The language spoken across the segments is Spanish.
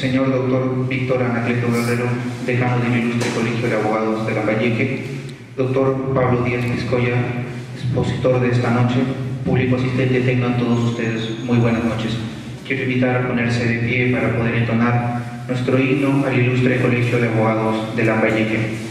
señor doctor Víctor Anacleto Guerrero, decano del Ilustre Colegio de Abogados de Lambayeque, doctor Pablo Díaz Vizcoya, expositor de esta noche, público asistente, tengan todos ustedes muy buenas noches. Quiero invitar a ponerse de pie para poder entonar nuestro himno al Ilustre Colegio de Abogados de Lambayeque.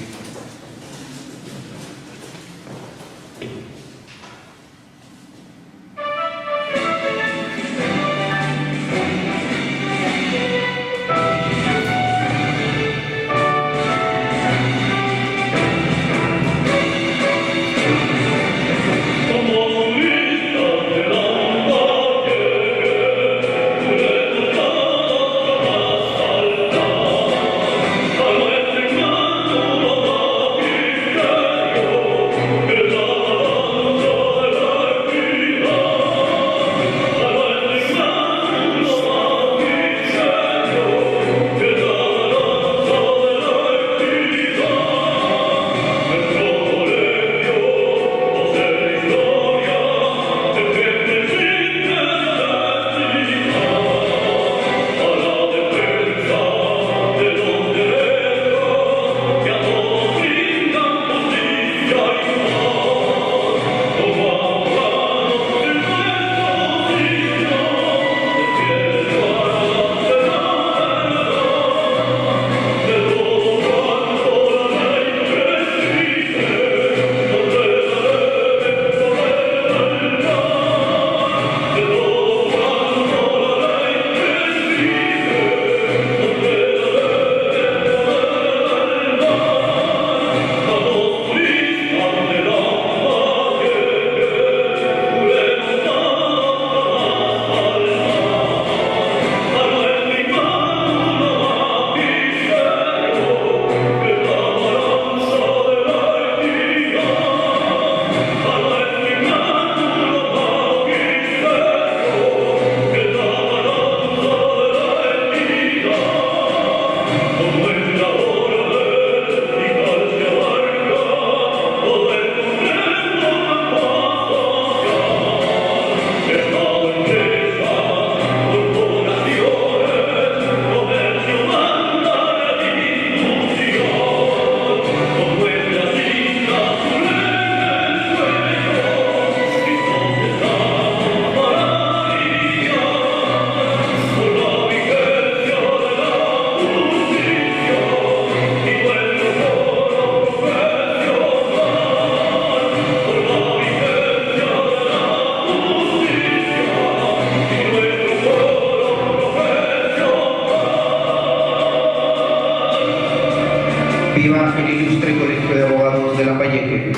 Viva el Ilustre Colegio de Abogados de Lambayeque.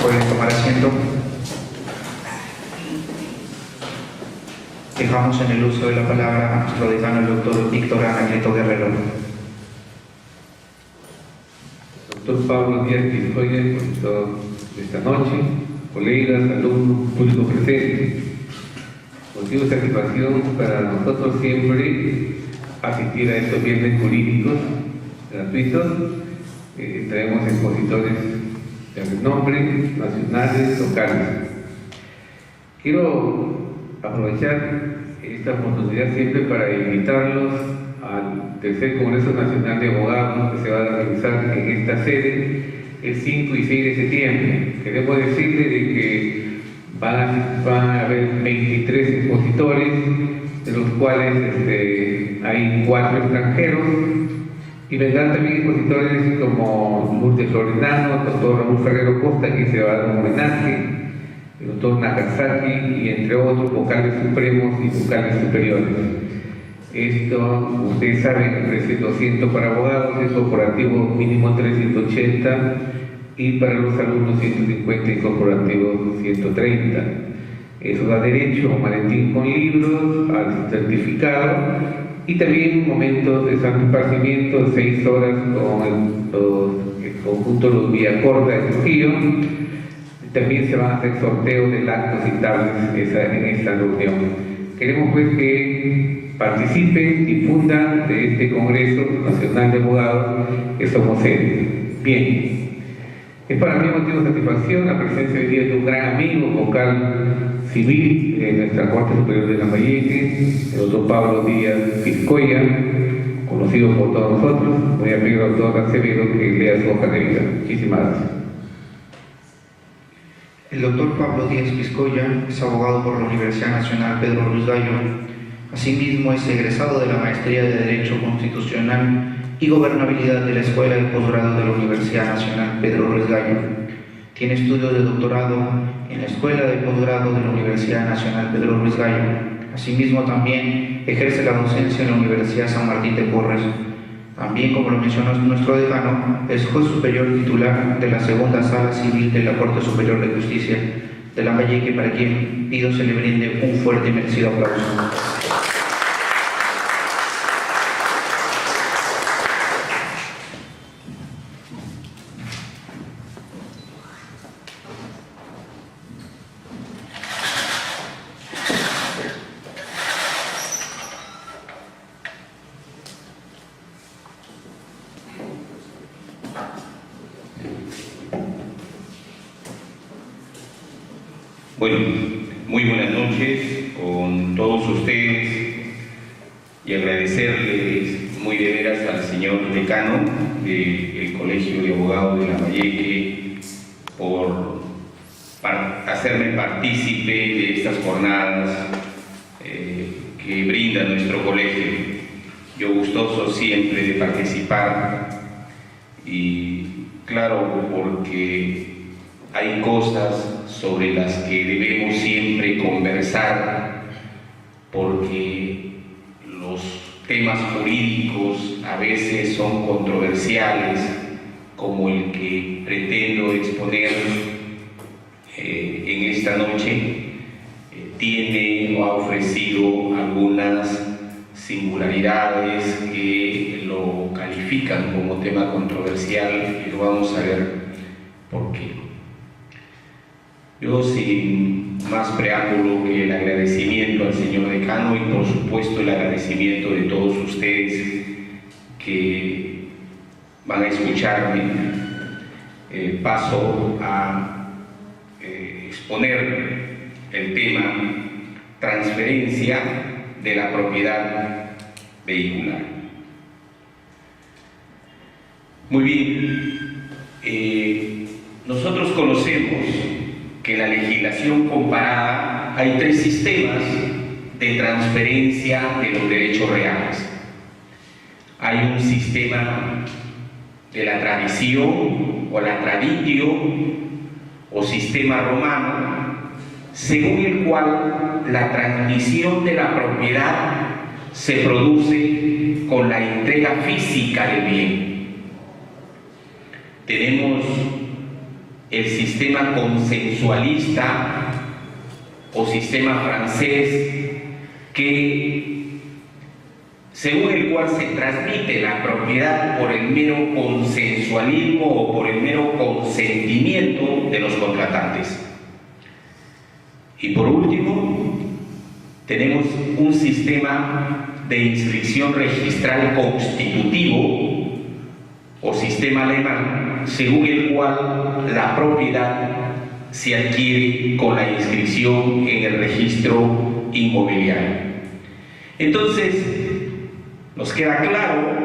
Pueden tomar asiento. Dejamos en el uso de la palabra a nuestro decano, el doctor Víctor Anacleto Guerrero. Doctor Pablo Díaz Vizcoya, profesor de esta noche, colegas, alumnos, público presente. Motivo de satisfacción para nosotros siempre asistir a estos viernes jurídicos gratuitos. Traemos expositores de renombre, nacionales, locales. Quiero aprovechar esta oportunidad siempre para invitarlos al tercer Congreso Nacional de Abogados que se va a realizar en esta sede el 5 y 6 de septiembre. Queremos decirles de que van a haber 23 expositores, de los cuales hay 4 extranjeros, y vendrán también expositores como Lourdes Florenano, el doctor Raúl Ferrero Costa, que se va a dar un homenaje, el doctor Nagasaki, y entre otros vocales supremos y vocales superiores. Esto, ustedes saben, el precio es 200 para abogados, el corporativo mínimo 380, y para los alumnos 150 y corporativo 130. Eso da derecho a un maletín con libros, al certificado, y también momentos de santo esparcimiento, 6 horas con el conjunto Los Villacorta de Trujillo. También se van a hacer sorteos de lactos y tablets en esta reunión. Queremos pues que participen, difundan de este Congreso Nacional de Abogados que somos sede. Bien, Es para mí un motivo de satisfacción la presencia hoy día de un gran amigo, vocal civil de nuestra Corte Superior de Lambayeque, el doctor Pablo Díaz Vizcoya, conocido por todos nosotros. Voy a pedir al doctor Acevedo que lea su hoja de vida. Muchísimas gracias. El doctor Pablo Díaz Vizcoya es abogado por la Universidad Nacional Pedro Ruiz Gallo. Asimismo, es egresado de la Maestría de Derecho Constitucional y Gobernabilidad de la Escuela de Posgrado de la Universidad Nacional Pedro Ruiz Gallo. Tiene estudios de doctorado en la Escuela de Posgrado de la Universidad Nacional Pedro Ruiz Gallo. Asimismo, también ejerce la docencia en la Universidad San Martín de Porres. También, como lo mencionó nuestro decano, es juez superior titular de la Segunda Sala Civil de la Corte Superior de Justicia de Lambayeque, para quien pido se le brinde un fuerte y merecido aplauso. Bueno, muy buenas noches con todos ustedes y agradecerles muy de veras al señor decano del Colegio de Abogados de Lambayeque por hacerme partícipe de estas jornadas que brinda nuestro colegio. Yo gustoso siempre de participar y claro, porque hay cosas sobre las que debemos siempre conversar, porque los temas jurídicos a veces son controversiales, como el que pretendo exponer en esta noche. Tiene o ha ofrecido algunas singularidades que lo califican como tema controversial, y lo vamos a ver por qué. Yo, sin más preámbulo que el agradecimiento al señor decano y por supuesto el agradecimiento de todos ustedes que van a escucharme, paso a exponer el tema transferencia de la propiedad vehicular. Muy bien, nosotros conocemos que en la legislación comparada hay tres sistemas de transferencia de los derechos reales. Hay un sistema de la tradición o la traditio o sistema romano, según el cual la transmisión de la propiedad se produce con la entrega física del bien. Tenemos el sistema consensualista o sistema francés, según el cual se transmite la propiedad por el mero consensualismo o por el mero consentimiento de los contratantes. Y por último, tenemos un sistema de inscripción registral constitutivo o sistema alemán, según el cual la propiedad se adquiere con la inscripción en el registro inmobiliario. Entonces, nos queda claro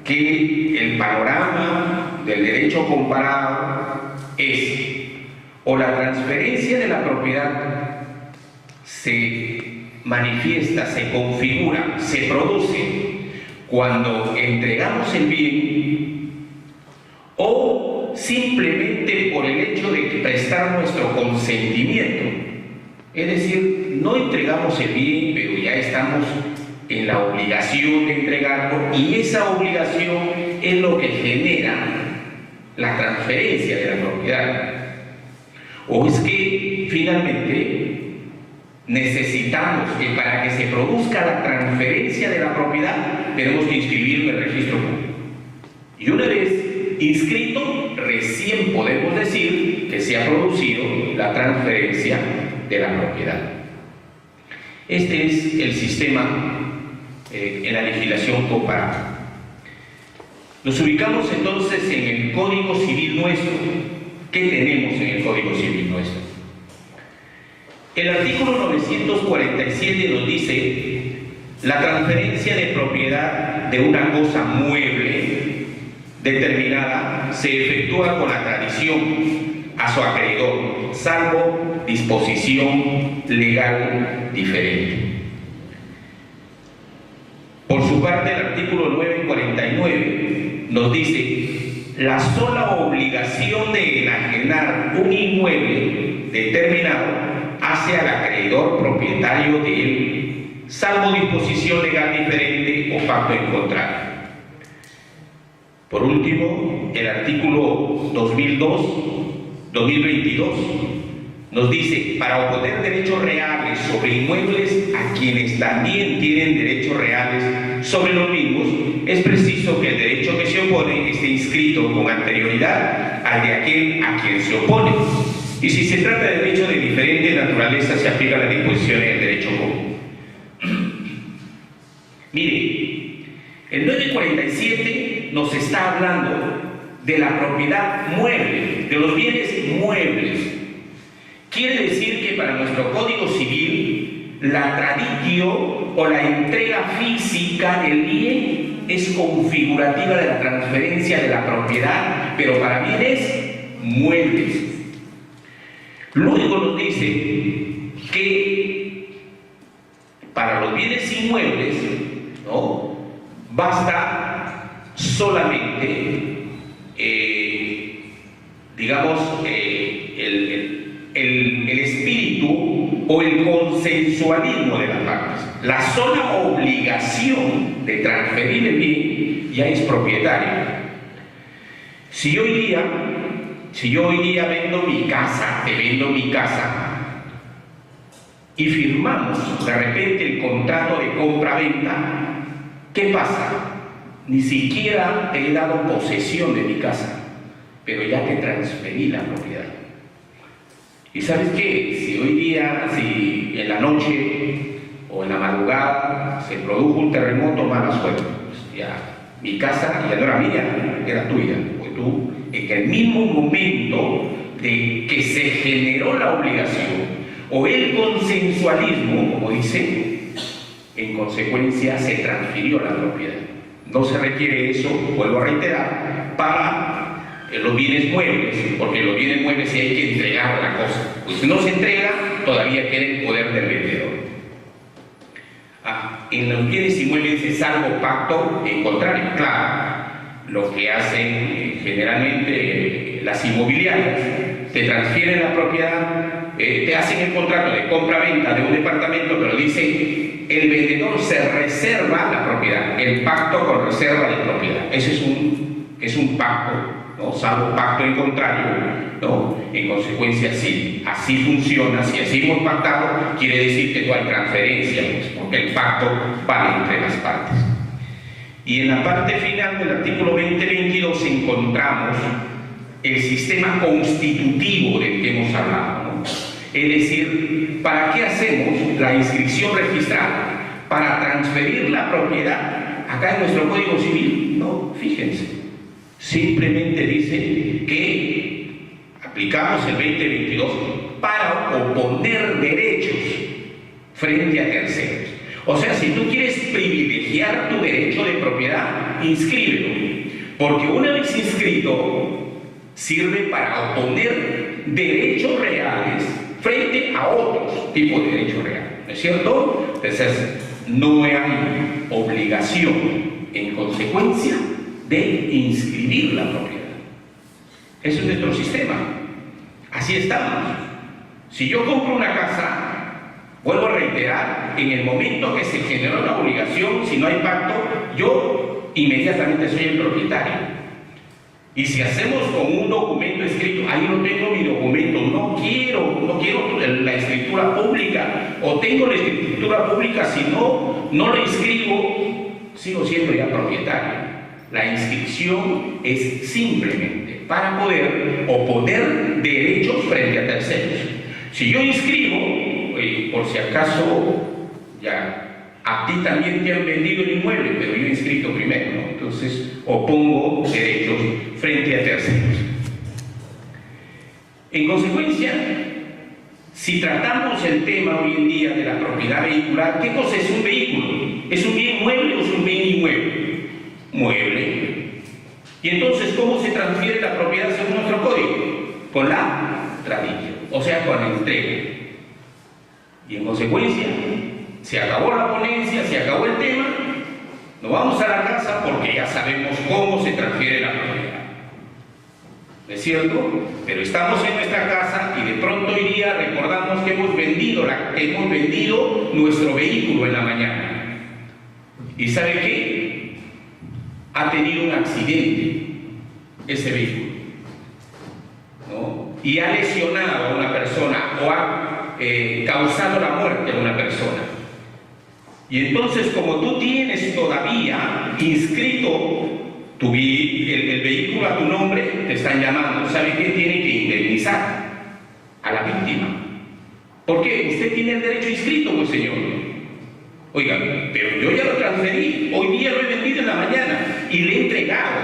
que el panorama del derecho comparado es o la transferencia de la propiedad se manifiesta, se configura, se produce cuando entregamos el bien, o simplemente por el hecho de prestar nuestro consentimiento. Es decir, no entregamos el bien, pero ya estamos en la obligación de entregarlo, y esa obligación es lo que genera la transferencia de la propiedad. O es que finalmente necesitamos que para que se produzca la transferencia de la propiedad tenemos que inscribirlo en el registro público. Y una vez inscrito, recién podemos decir que se ha producido la transferencia de la propiedad. Este es el sistema en la legislación comparada. Nos ubicamos entonces en el Código Civil nuestro, ¿Qué tenemos en el Código Civil nuestro? El artículo 947 nos dice: la transferencia de propiedad de una cosa mueble determinada se efectúa con la tradición a su acreedor, salvo disposición legal diferente. Por su parte, el artículo 949 nos dice: la sola obligación de enajenar un inmueble determinado hace al acreedor propietario de él, salvo disposición legal diferente o pacto en contrario. Por último, el artículo 2022 nos dice: para oponer derechos reales sobre inmuebles a quienes también tienen derechos reales sobre los mismos, es preciso que el derecho que se opone esté inscrito con anterioridad al de aquel a quien se opone. Y si se trata de derechos de diferente naturaleza, se aplican las disposiciones del derecho común. Mire, el 947 nos está hablando de la propiedad mueble, de los bienes muebles. Quiere decir que para nuestro Código Civil, la traditio o la entrega física del bien es configurativa de la transferencia de la propiedad, pero para bienes muebles. Luego nos dice que para los bienes inmuebles, ¿no?, basta solamente, el espíritu o el consensualismo de las partes. La sola obligación de transferir el bien ya es propietario. Si yo hoy día vendo mi casa, te vendo mi casa, y firmamos de repente el contrato de compra-venta, ¿qué pasa? Ni siquiera te he dado posesión de mi casa, pero ya te transferí la propiedad. ¿Y sabes qué? Si hoy día, si en la noche o en la madrugada se produjo un terremoto, mala suerte, pues ya mi casa ya no era mía, era tuya, porque tú, en el mismo momento de que se generó la obligación o el consensualismo, como dice, en consecuencia se transfirió la propiedad. No se requiere eso, vuelvo a reiterar, para los bienes muebles, porque los bienes muebles sí hay que entregar la cosa. Pues si no se entrega, todavía queda el poder del vendedor. En los bienes inmuebles es algo pacto en contrario. Claro, lo que hacen generalmente las inmobiliarias, te transfieren la propiedad, te hacen el contrato de compra-venta de un departamento, pero dice: el vendedor se reserva la propiedad, el pacto con reserva de propiedad. Ese es un pacto, ¿no?, salvo pacto en contrario, ¿no? En consecuencia, si así funciona, si así hemos pactado, quiere decir que no hay transferencia, pues, porque el pacto vale entre las partes. Y en la parte final del artículo 2022 encontramos el sistema constitutivo del que hemos hablado, ¿no? Es decir, ¿para qué hacemos la inscripción registrada? ¿Para transferir la propiedad acá en nuestro Código Civil? No, fíjense. Simplemente dice que aplicamos el 2022 para oponer derechos frente a terceros. O sea, si tú quieres privilegiar tu derecho de propiedad, inscríbelo. Porque una vez inscrito, sirve para oponer derechos reales frente a otros tipos de derechos reales. ¿No es cierto? Entonces, no hay obligación, en consecuencia, de inscribir la propiedad. Eso es nuestro sistema. Así estamos. Si yo compro una casa, vuelvo a reiterar, en el momento que se generó la obligación, si no hay pacto, yo inmediatamente soy el propietario. Y si hacemos con un documento escrito, ahí no tengo mi documento, no quiero la escritura pública, o tengo la escritura pública, si no lo inscribo, sigo siendo ya propietario. La inscripción es simplemente para poder oponer derechos frente a terceros. Si yo inscribo, por si acaso, ya a ti también te han vendido el inmueble, pero yo he inscrito primero, ¿no? Entonces opongo derechos frente a terceros. En consecuencia, si tratamos el tema hoy en día de la propiedad vehicular, ¿qué cosa es un vehículo? ¿Es un bien mueble o es un bien inmueble? Mueble. Y entonces, ¿cómo se transfiere la propiedad según nuestro código? Con la tradición, o sea, con el entrega. Y en consecuencia, se acabó la ponencia, se acabó el tema, nos vamos a la casa porque ya sabemos cómo se transfiere la propiedad. ¿No es cierto? Pero estamos en nuestra casa y de pronto hoy día recordamos que hemos vendido nuestro vehículo en la mañana. ¿Y sabe qué? Ha tenido un accidente ese vehículo, ¿no? Y ha lesionado a una persona o ha causado la muerte a una persona. Y entonces, como tú tienes todavía inscrito el vehículo a tu nombre, te están llamando. ¿Sabe qué? Tiene que indemnizar a la víctima. ¿Por qué? Usted tiene el derecho inscrito, pues señor. Oiga, pero yo ya lo transferí, hoy día lo he vendido en la mañana y le he entregado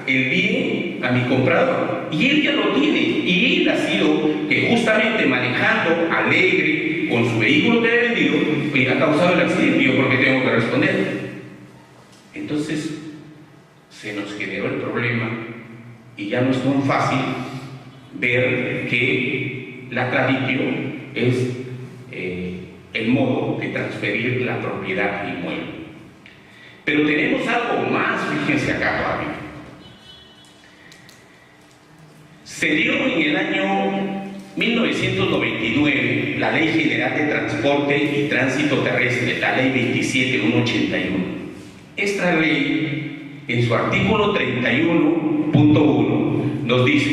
el bien a mi comprador. Y él ya lo tiene. Y él ha sido que justamente manejando alegre con su vehículo que he vendido, pues ha causado el accidente. ¿Yo por qué tengo que responder? Entonces, se nos generó el problema y ya no es tan fácil ver que la tradición es el modo de transferir la propiedad inmueble. Pero tenemos algo más, fíjense acá todavía. Se dio en el año 1999 la Ley General de Transporte y Tránsito Terrestre, la Ley 27181. Esta ley, en su artículo 31.1, nos dice: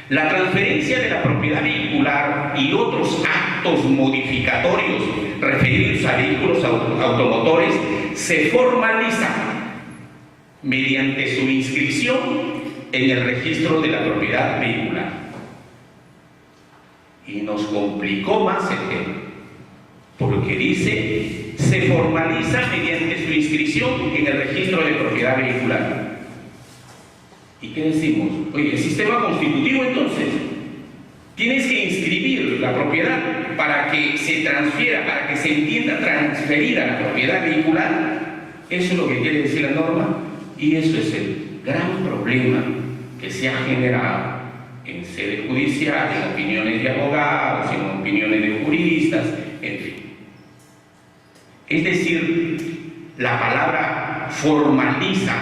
la transferencia de la propiedad vehicular y otros actos modificatorios referidos a vehículos automotores se formalizan mediante su inscripción en el registro de la propiedad vehicular. Y nos complicó más el tema, porque dice: se formaliza mediante su inscripción en el registro de propiedad vehicular. ¿Y qué decimos? Oye, el sistema constitutivo, entonces, tienes que inscribir la propiedad para que se transfiera, para que se entienda transferida la propiedad vehicular. Eso es lo que quiere decir la norma, y eso es el gran problema que se ha generado en sede judicial, en opiniones de abogados, en opiniones de juristas, en fin. Es decir, la palabra formaliza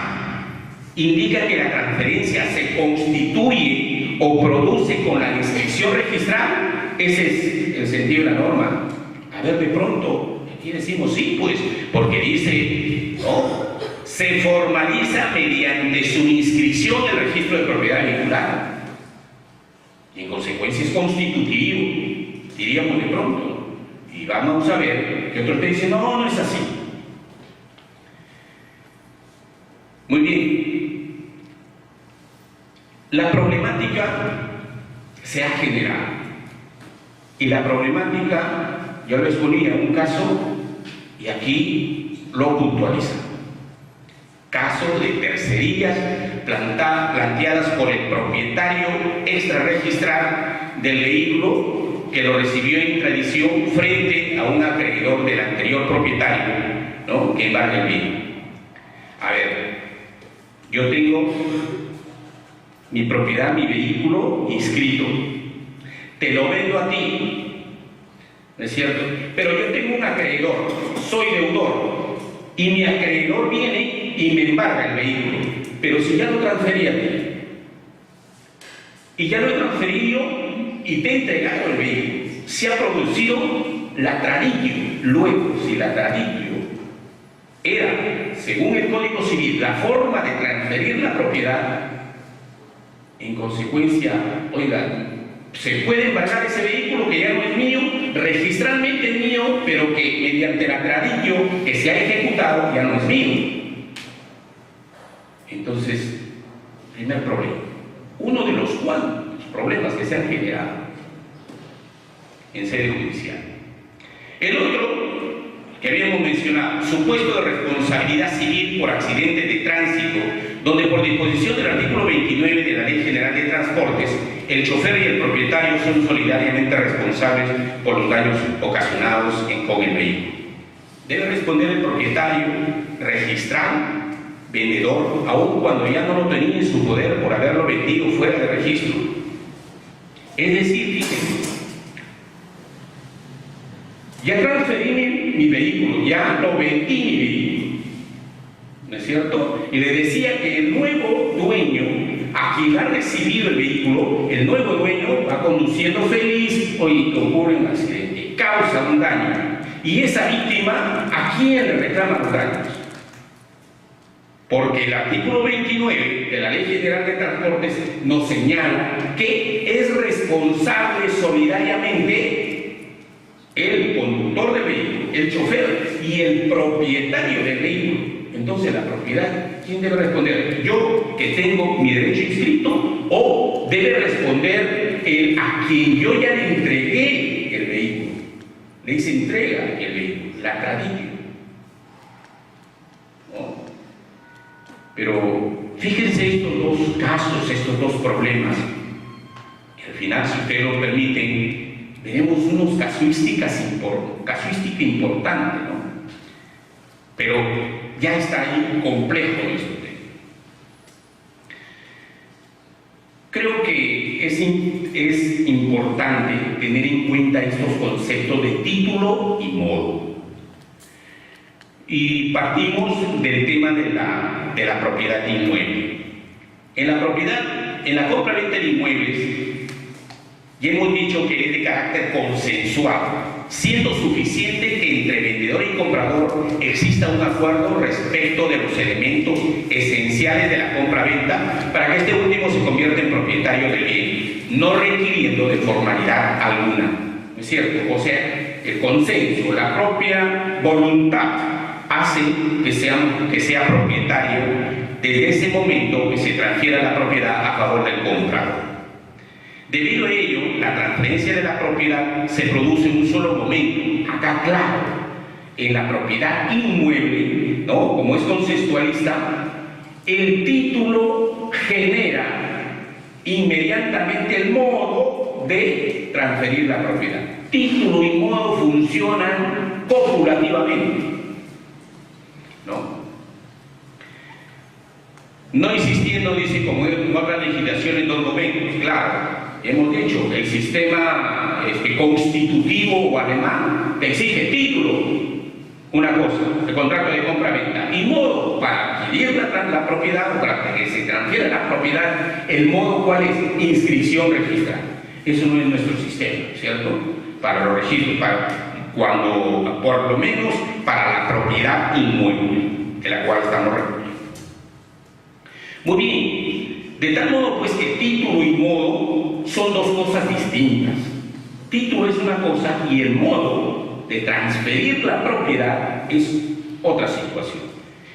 indica que la transferencia se constituye o produce con la inscripción registral. Ese es el sentido de la norma. A ver, de pronto, aquí decimos sí, pues, porque dice, no, se formaliza mediante su inscripción en el registro de propiedad vehicular. Y en consecuencia es constitutivo, diríamos de pronto. Y vamos a ver que otros te dicen, no, no es así. Muy bien. La problemática se ha generado. Y la problemática, yo les ponía un caso, y aquí lo puntualiza. Caso de tercerías planteadas por el propietario extrarregistral del vehículo que lo recibió en tradición frente a un acreedor del anterior propietario, ¿no?, que embarga el bien. A ver, yo tengo mi propiedad, mi vehículo inscrito, te lo vendo a ti, ¿no es cierto? Pero yo tengo un acreedor, soy deudor, y mi acreedor viene y me embarga el vehículo, pero si ya lo transferí a ti, y ya lo he transferido y te he entregado el vehículo, se ha producido la traditio. Luego, si la traditio era, según el Código Civil, la forma de transferir la propiedad, en consecuencia, oiga, se puede embargar ese vehículo que ya no es mío, registralmente es mío, pero que mediante la traditio que se ha ejecutado ya no es mío. Entonces, primer problema. Uno de los cuantos problemas que se han generado en sede judicial. El otro, que habíamos mencionado, supuesto de responsabilidad civil por accidentes de tránsito, donde por disposición del artículo 29 de la Ley General de Transportes, el chofer y el propietario son solidariamente responsables por los daños ocasionados con el vehículo. Debe responder el propietario registrado, vendedor, aun cuando ya no lo tenía en su poder por haberlo vendido fuera de registro. Es decir, fíjense, ya transferí mi vehículo, ya lo vendí mi vehículo, ¿no es cierto? Y le decía que el nuevo dueño, a quien ha recibido el vehículo, el nuevo dueño va conduciendo feliz, hoy ocurre un accidente, causa un daño, y esa víctima, ¿a quién le reclama los daños? Porque el artículo 29 de la Ley General de Transportes nos señala que es responsable solidariamente el conductor del vehículo, el chofer y el propietario del vehículo. Entonces, la propiedad, ¿quién debe responder? ¿Yo, que tengo mi derecho inscrito? ¿O debe responder a quien yo ya le entregué el vehículo? Le hice entrega el vehículo, la tradición. ¿No? Pero fíjense estos dos casos, estos dos problemas. Y al final, si ustedes lo permiten, veremos unos casuística importante, ¿no? Pero ya está ahí complejo esto. Creo que es importante tener en cuenta estos conceptos de título y modo. Y partimos del tema de la propiedad inmueble. En la compra-venta de inmuebles, ya hemos dicho que es de carácter consensual, siendo suficiente que entre vendedor y comprador exista un acuerdo respecto de los elementos esenciales de la compra-venta para que este último se convierta en propietario del bien, no requiriendo de formalidad alguna. ¿No es cierto? O sea, el consenso, la propia voluntad hace que sea propietario desde ese momento que se transfiera la propiedad a favor del comprador. Debido a ello, la transferencia de la propiedad se produce en un solo momento. Acá, claro, en la propiedad inmueble, ¿no? Como es consensualista, el título genera inmediatamente el modo de transferir la propiedad. Título y modo funcionan copulativamente, ¿no? No existiendo, dice, como en otras legislaciones, dos momentos, claro. Hemos dicho que el sistema constitutivo o alemán te exige título, una cosa, el contrato de compra-venta, y modo para adquirir la propiedad o para que se transfiera la propiedad, el modo cuál es, inscripción registrada. Eso no es nuestro sistema, ¿cierto? Para los registros, cuando, por lo menos para la propiedad inmueble, de la cual estamos regulando. Muy bien. De tal modo pues que título y modo son dos cosas distintas. Título es una cosa y el modo de transferir la propiedad es otra situación.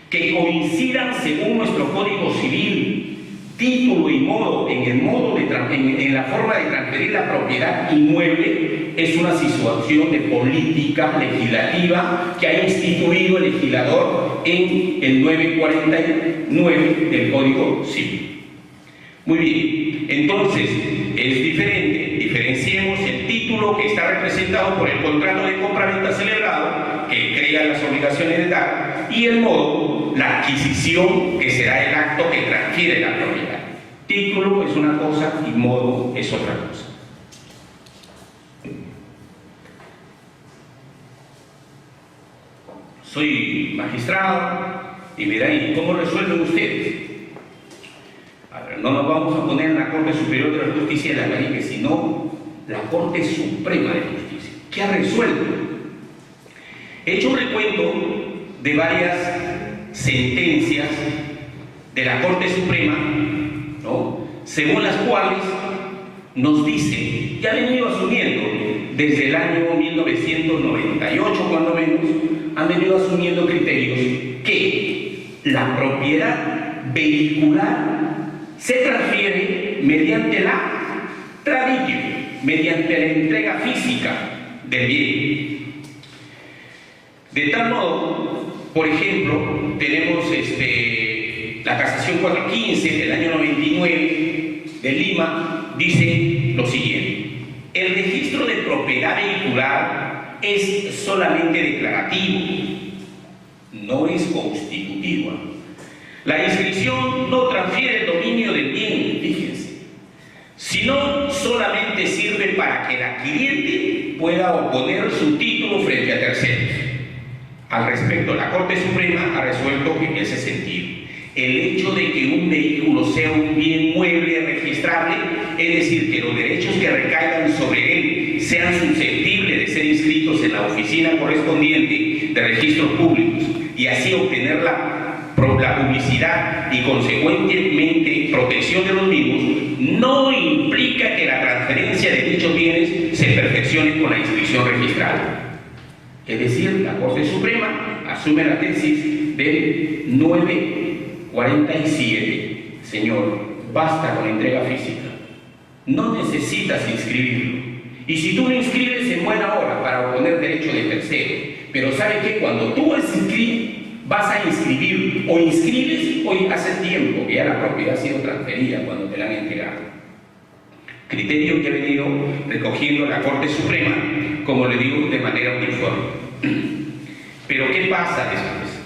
Que coincidan según nuestro Código Civil, título y modo en la forma de transferir la propiedad inmueble es una situación de política legislativa que ha instituido el legislador en el 949 del Código Civil. Muy bien, entonces es diferente, diferenciemos el título que está representado por el contrato de compra-venta celebrado, que crea las obligaciones de dar, y el modo, la adquisición, que será el acto que transfiere la propiedad. Título es una cosa y modo es otra cosa. Soy magistrado y verán, ¿y cómo resuelven ustedes? No nos vamos a poner en la Corte Superior de la Justicia de la Caribe, sino la Corte Suprema de Justicia. ¿Qué ha resuelto? He hecho un recuento de varias sentencias de la Corte Suprema, ¿no? Según las cuales nos dicen, ya han venido asumiendo desde el año 1998, cuando menos, han venido asumiendo criterios que la propiedad vehicular se transfiere mediante la tradición, mediante la entrega física del bien. De tal modo, por ejemplo, tenemos la casación 415 del año 99 de Lima, dice lo siguiente: el registro de propiedad vehicular es solamente declarativo, no es constitutiva. La inscripción no transfiere el dominio del bien, fíjense, sino solamente sirve para que el adquiriente pueda oponer su título frente a terceros. Al respecto, la Corte Suprema ha resuelto en ese sentido. El hecho de que un vehículo sea un bien mueble registrable, es decir, que los derechos que recaigan sobre él sean susceptibles de ser inscritos en la oficina correspondiente de registros públicos y así obtener la publicidad y consecuentemente protección de los mismos, no implica que la transferencia de dichos bienes se perfeccione con la inscripción registral. Es decir, la Corte Suprema asume la tesis del 947. Señor, basta con entrega física. No necesitas inscribirlo. Y si tú lo inscribes en buena hora para obtener derecho de tercero, pero ¿sabe qué? Cuando tú vas a inscribir o inscribes, hoy hace tiempo que ya la propiedad ha sido transferida cuando te la han entregado. Criterio que ha venido recogiendo la Corte Suprema, como le digo, de manera uniforme. Pero ¿qué pasa después?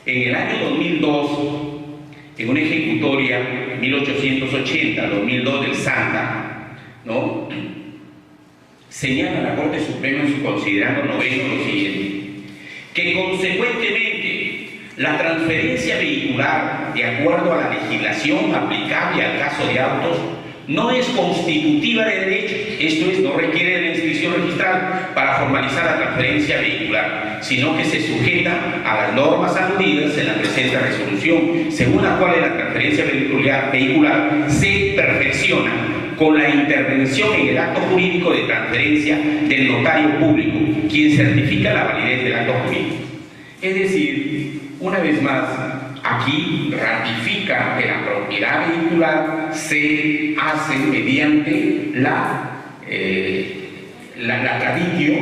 En el año 2002, en una ejecutoria 1880-2002 del Santa, ¿no?, señala la Corte Suprema en su considerando noveno lo siguiente: que consecuentemente la transferencia vehicular, de acuerdo a la legislación aplicable al caso de autos, no es constitutiva de derecho, esto es, no requiere de la inscripción registral para formalizar la transferencia vehicular, sino que se sujeta a las normas aludidas en la presente resolución, según la cual la transferencia vehicular se perfecciona con la intervención en el acto jurídico de transferencia del notario público, quien certifica la validez del acto jurídico. Es decir, una vez más, aquí ratifica que la propiedad vehicular se hace mediante la traditio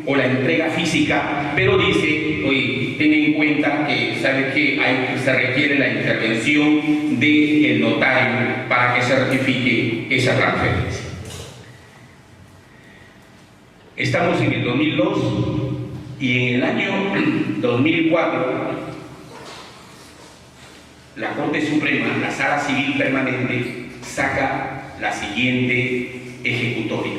o la entrega física, pero dice, oye, ten en cuenta que sabe que se requiere la intervención del notario para que se certifique esa transferencia. Estamos en el 2002 y en el año 2004 la Corte Suprema, la Sala Civil Permanente, saca la siguiente ejecutoria.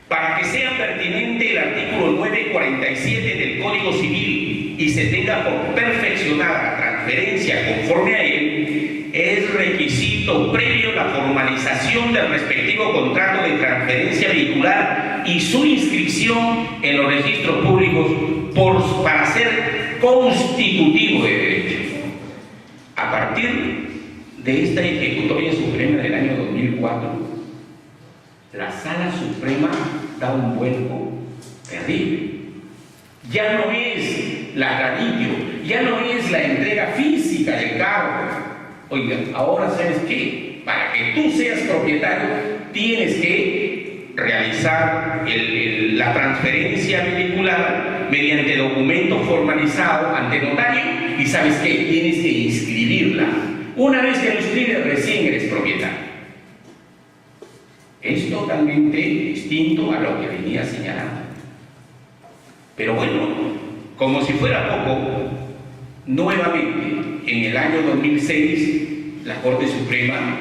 Para que sea pertinente el artículo 947 del Código Civil y se tenga por perfeccionada la transferencia conforme a él, es requisito previo la formalización del respectivo contrato de transferencia vehicular y su inscripción en los registros públicos para ser constitutivo de derecho. A partir de esta ejecutoria suprema del año 2004, la Sala Suprema da un vuelco terrible. Ya no es la traditio, ya no es la entrega física del carro. Oiga, ahora ¿sabes qué? Para que tú seas propietario, tienes que realizar la transferencia vehicular mediante documento formalizado ante notario y ¿sabes qué? Tienes que inscribirla. Una vez que lo inscribes, recién eres propietario. Es totalmente distinto a lo que venía señalando. Pero bueno, como si fuera poco, nuevamente, en el año 2006, la Corte Suprema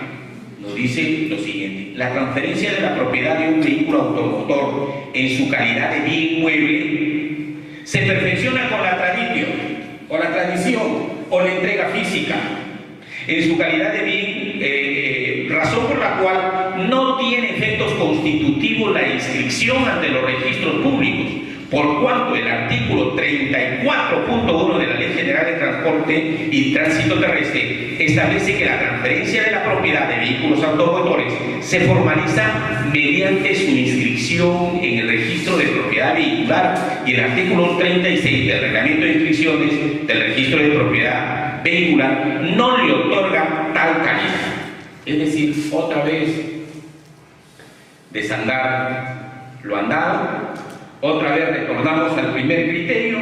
nos dice lo siguiente: la transferencia de la propiedad de un vehículo automotor en su calidad de bien mueble se perfecciona con la traditio, o la tradición, o la entrega física, en su calidad de bien, razón por la cual no tiene efectos constitutivos la inscripción ante los registros públicos, por cuanto el artículo 34.1 de la Ley General de Transporte y Tránsito Terrestre establece que la transferencia de la propiedad de vehículos automotores se formaliza mediante su inscripción en el registro de propiedad vehicular, y el artículo 36 del Reglamento de Inscripciones del Registro de Propiedad Vehicular no le otorga tal calidad. Es decir, otra vez, desandar lo andado, Otra vez retornamos al primer criterio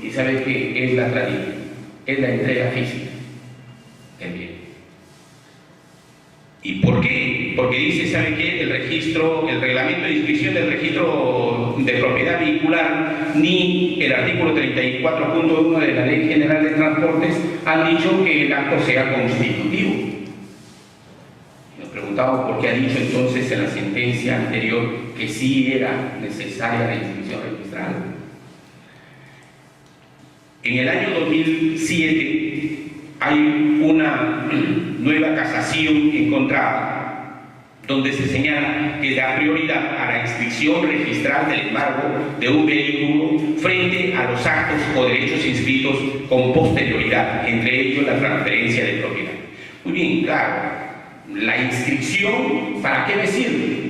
y ¿sabe qué? Es la tradición, es la entrega física del bien. ¿Y por qué? Porque dice, ¿sabe qué? El reglamento de inscripción del registro de propiedad vehicular ni el artículo 34.1 de la Ley General de Transportes han dicho que el acto sea constitutivo. Nos preguntamos por qué ha dicho entonces en la sentencia anterior que sí era necesaria la inscripción registral. En el año 2007 hay una nueva casación encontrada donde se señala que da prioridad a la inscripción registral del embargo de un vehículo frente a los actos o derechos inscritos con posterioridad, entre ellos la transferencia de propiedad. Muy bien, claro, la inscripción, ¿para qué me sirve?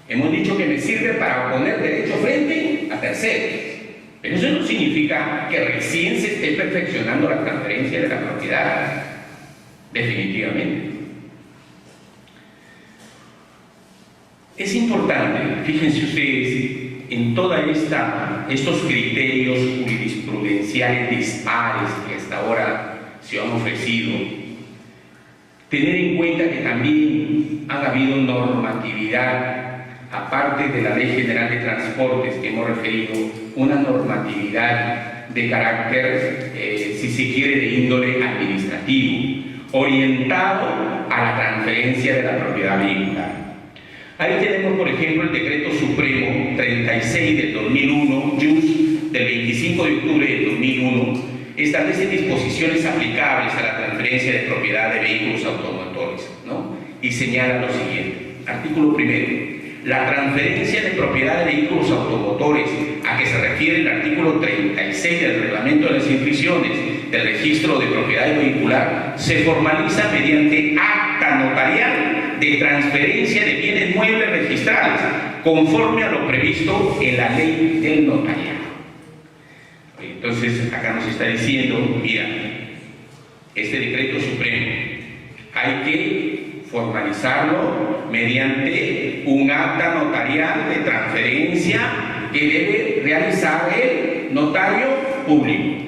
Hemos dicho que me sirve para poner derecho frente a terceros, pero eso no significa que recién se esté perfeccionando la transferencia de la propiedad, definitivamente. Es importante, fíjense ustedes, en todos estos criterios jurisprudenciales dispares que hasta ahora se han ofrecido, tener en cuenta que también ha habido normatividad, aparte de la Ley General de Transportes que hemos referido, una normatividad de carácter, si se quiere, de índole administrativo, orientado a la transferencia de la propiedad vehicular. Ahí tenemos, por ejemplo, el Decreto Supremo 36 del 2001, JUS, del 25 de octubre del 2001, establece disposiciones aplicables a la transferencia de propiedad de vehículos automotores, ¿no? Y señala lo siguiente. Artículo primero. La transferencia de propiedad de vehículos automotores a que se refiere el artículo 36 del Reglamento de las Inscripciones del Registro de Propiedad Vehicular se formaliza mediante acta notarial de transferencia de bienes muebles registrales, conforme a lo previsto en la ley del notariado. Entonces, acá nos está diciendo, mira, este decreto supremo hay que formalizarlo mediante un acta notarial de transferencia que debe realizar el notario público.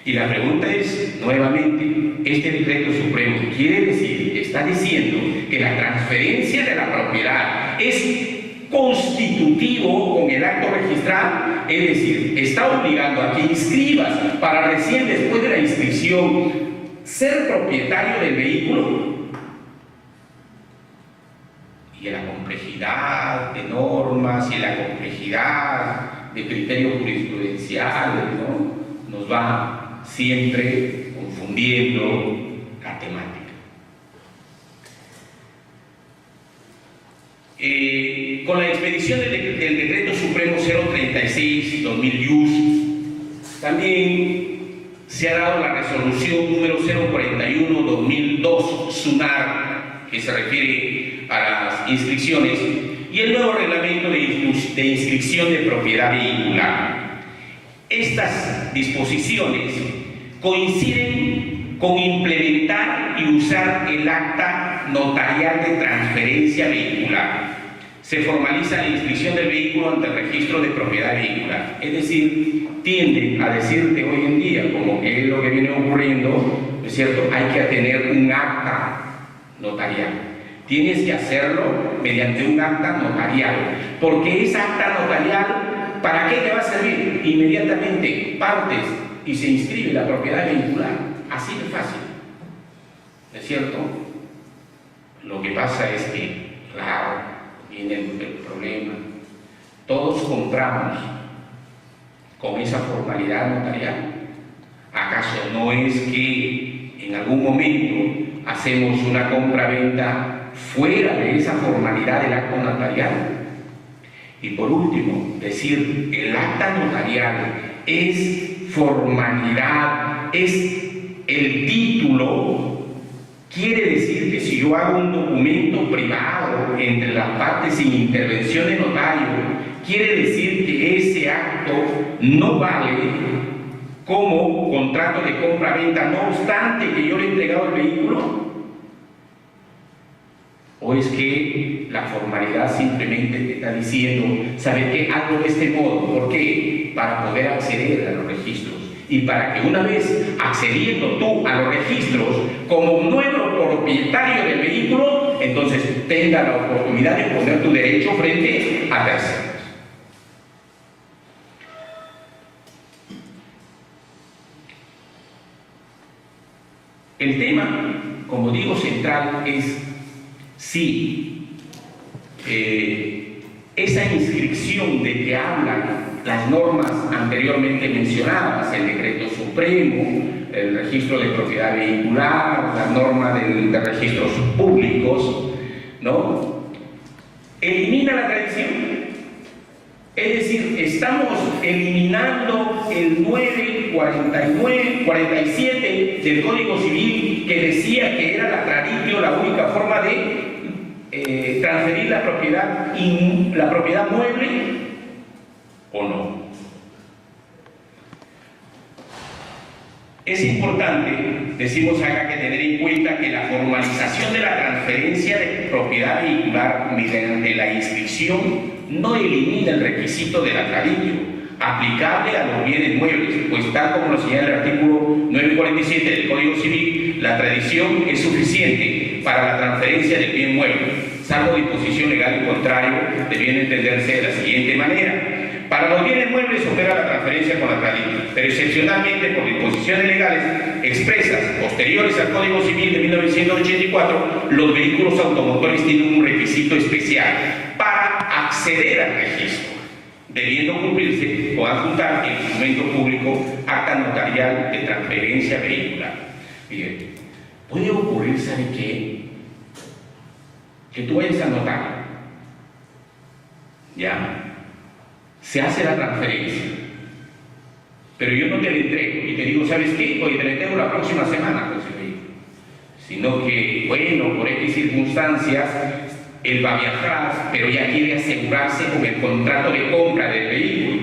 Y la pregunta es, nuevamente, este decreto supremo quiere decir, está diciendo que la transferencia de la propiedad es constitutivo con el acto registral, es decir, está obligando a que inscribas para recién después de la inscripción ser propietario del vehículo. Y en la complejidad de normas y en la complejidad de criterios jurisprudenciales, ¿no?, nos va siempre confundiendo la temática. Con la expedición del Decreto Supremo 036-2000 JUS, también se ha dado la resolución número 041-2002 SUNAR, que se refiere a las inscripciones, y el nuevo reglamento de inscripción de propiedad vehicular. Estas disposiciones coinciden con implementar y usar el acta notarial de transferencia vehicular. Se formaliza la inscripción del vehículo ante el registro de propiedad vehicular. Es decir, tienden a decirte hoy en día, como que es lo que viene ocurriendo, ¿no es cierto?, hay que tener un acta notarial. Tienes que hacerlo mediante un acta notarial, porque esa acta notarial, ¿para qué te va a servir? Inmediatamente partes y se inscribe la propiedad vehicular. Así de fácil, ¿no es cierto? Lo que pasa es que, claro, viene el problema. Todos compramos con esa formalidad notarial. ¿Acaso no es que en algún momento hacemos una compra-venta fuera de esa formalidad del acto notarial? Y por último, decir el acta notarial es formalidad, es el título. Quiere decir que si yo hago un documento privado entre las partes sin intervención de notario, quiere decir que ese acto no vale como contrato de compra-venta, no obstante que yo le he entregado el vehículo. ¿O es que la formalidad simplemente te está diciendo, ¿sabe qué? Hazlo de este modo. ¿Por qué? Para poder acceder a los registros. Y para que una vez accediendo tú a los registros como nuevo propietario del vehículo, entonces tenga la oportunidad de poner tu derecho frente a terceros. El tema, como digo, central es si esa inscripción de que hablan las normas anteriormente mencionadas, el decreto supremo, el registro de propiedad vehicular, la norma de registros públicos, ¿no? Elimina la tradición. Es decir, estamos eliminando el 947 del Código Civil que decía que era la traditio la única forma de transferir la propiedad mueble, ¿o no? Es importante, decimos acá, que tener en cuenta que la formalización de la transferencia de propiedad vehicular mediante la inscripción no elimina el requisito de la traditio aplicable a los bienes muebles, pues tal como lo señala el artículo 947 del Código Civil, la tradición es suficiente para la transferencia del bien mueble, salvo disposición legal en contrario, debiendo entenderse de la siguiente manera. Para los bienes muebles opera la transferencia con la traditio, pero excepcionalmente por disposiciones legales expresas posteriores al Código Civil de 1984, los vehículos automotores tienen un requisito especial para acceder al registro, debiendo cumplirse o adjuntar el documento público acta notarial de transferencia vehicular. Bien, puede ocurrir, ¿sabe qué? Que tú vayas a notario, ¿ya? Se hace la transferencia, pero yo no te la entrego y te digo, ¿sabes qué? Oye, te la entrego la próxima semana, pues, sino que, bueno, por X circunstancias, él va a viajar, pero ya quiere asegurarse con el contrato de compra del vehículo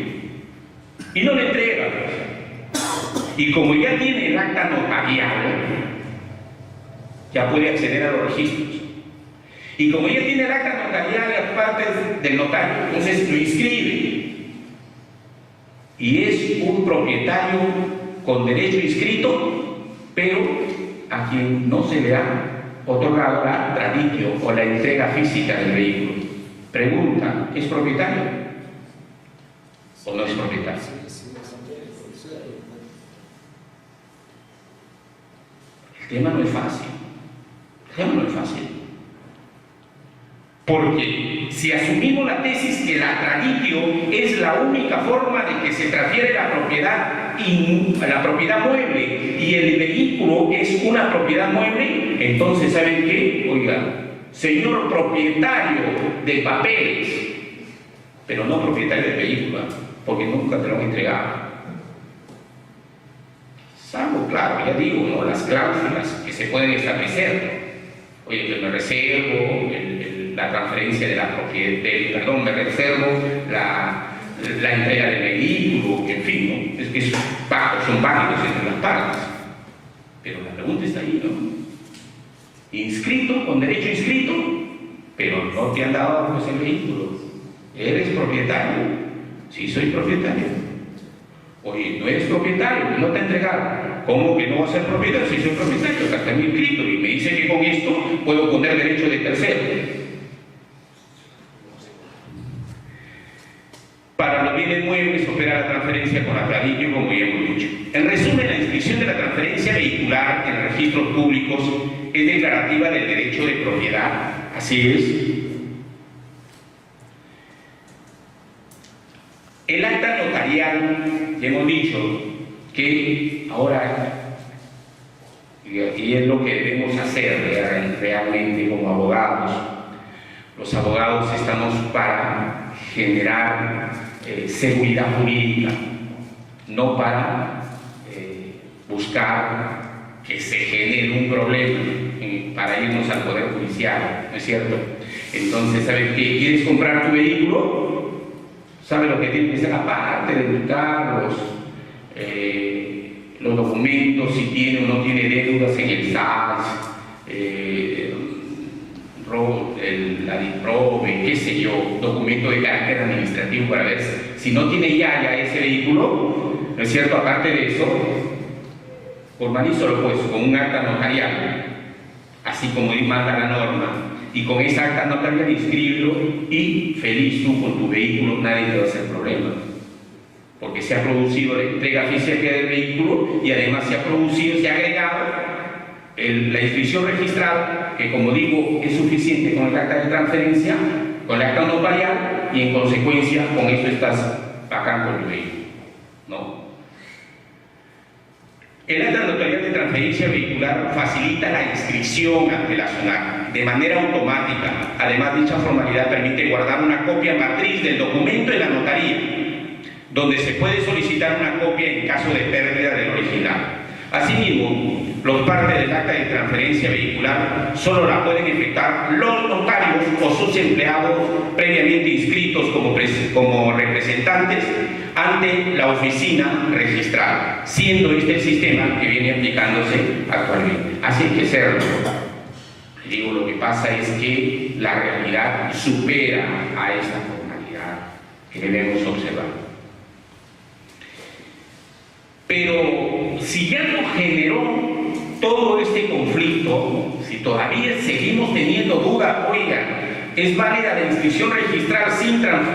y no le entrega, pues. Y como ya tiene el acta notarial, ya puede acceder a los registros. Y como ya tiene el acta notarial y aparte del notario, entonces lo inscribe. Y es un propietario con derecho inscrito, pero a quien no se le ha otorgado la traditio o la entrega física del vehículo. Pregunta, ¿es propietario o no es propietario? El tema no es fácil. El tema no es fácil. Porque si asumimos la tesis que la traditio es la única forma de que se transfiere la propiedad mueble y el vehículo es una propiedad mueble, entonces ¿saben qué? Oiga, señor propietario de papeles, pero no propietario del vehículo, porque nunca te lo han entregado. Salvo, claro, ya digo, ¿no?, las cláusulas que se pueden establecer. Oye, que me reservo la transferencia de la propiedad, me reservo la entrega del vehículo, en fin, ¿no? Esos pactos son válidos entre las partes. Pero la pregunta está ahí, ¿no? Inscrito, con derecho inscrito, pero no te han dado pues, el vehículo. ¿Eres propietario? Sí, soy propietario. Oye, no eres propietario, no te entregaron. ¿Cómo que no vas a ser propietario? Si soy propietario, acá está mi inscrito y me dice que con esto puedo poner derecho de tercero. Para los bienes muebles opera la transferencia con la traditio, como ya hemos dicho. En resumen, la inscripción de la transferencia vehicular en registros públicos es declarativa del derecho de propiedad. Así es. El acta notarial, ya hemos dicho que ahora, y es lo que debemos hacer realmente como abogados, los abogados estamos para generar seguridad jurídica, no para buscar que se genere un problema para irnos al Poder Judicial, ¿no es cierto? Entonces, ¿sabes qué? ¿Quieres comprar tu vehículo? ¿Sabe lo que tiene que ser? Aparte de buscar los documentos, si tiene o no tiene deudas en el SAS, la DIPROVE, qué sé yo, documento de carácter administrativo para ver si no tiene ya ese vehículo, ¿no es cierto? Aparte de eso, formalízalo pues con un acta notarial, así como manda la norma, y con esa acta notarial inscríbelo y feliz tú con tu vehículo, nadie te va a hacer problema. Porque se ha producido la entrega física del vehículo y además se ha agregado la inscripción registrada, que como digo es suficiente con el acta de transferencia, con el acta notarial, y en consecuencia con eso estás pagando el vehículo, ¿no? El acta notarial de transferencia vehicular facilita la inscripción ante la SUNAT de manera automática. Además, dicha formalidad permite guardar una copia matriz del documento en la notaría, donde se puede solicitar una copia en caso de pérdida del original. Asimismo, los partes del acta de transferencia vehicular solo la pueden efectuar los notarios o sus empleados previamente inscritos como representantes ante la oficina registrada, siendo este el sistema que viene aplicándose actualmente. Así hay que serlo. Digo, lo que pasa es que la realidad supera a esta formalidad que debemos observar. Pero si ya nos generó todo este conflicto, si todavía seguimos teniendo duda, oiga, ¿es válida la inscripción registral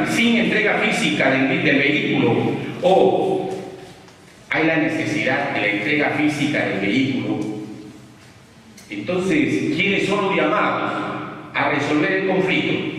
sin entrega física del vehículo? ¿O hay la necesidad de la entrega física del vehículo? Entonces, ¿quiénes son los llamados a resolver el conflicto?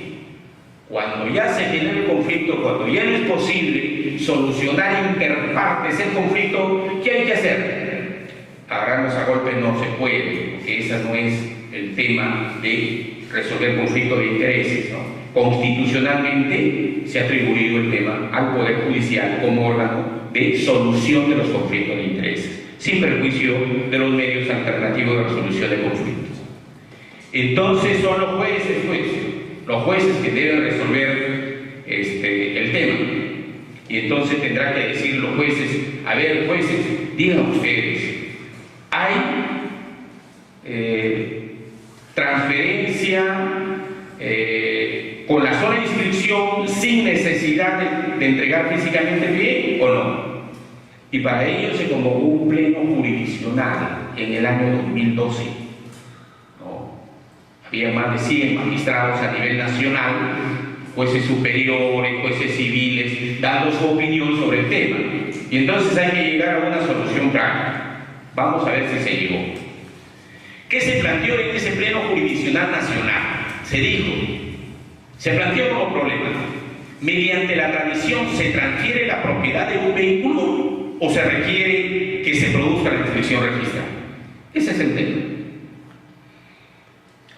Cuando ya se genera el conflicto, cuando ya no es posible solucionar interpartes el conflicto, ¿qué hay que hacer? Agarrarnos a golpes no se puede, porque ese no es el tema de resolver conflictos de intereses, ¿no? Constitucionalmente se ha atribuido el tema al Poder Judicial como órgano de solución de los conflictos de intereses, sin perjuicio de los medios alternativos de resolución de conflictos. Entonces son los jueces, los jueces que deben resolver el tema. Y entonces tendrán que decir los jueces, a ver, jueces, digan ustedes, ¿hay transferencia con la sola inscripción sin necesidad de entregar físicamente el bien o no? Y para ello se convocó un pleno jurisdiccional en el año 2012. ¿No? Había más de 100 magistrados a nivel nacional, jueces superiores, jueces civiles, dando su opinión sobre el tema. Y entonces hay que llegar a una solución práctica. Vamos a ver si se llegó. ¿Qué se planteó en ese pleno jurisdiccional nacional? Se planteó como problema: ¿mediante la tradición se transfiere la propiedad de un vehículo o se requiere que se produzca la inscripción registral? Ese es el tema.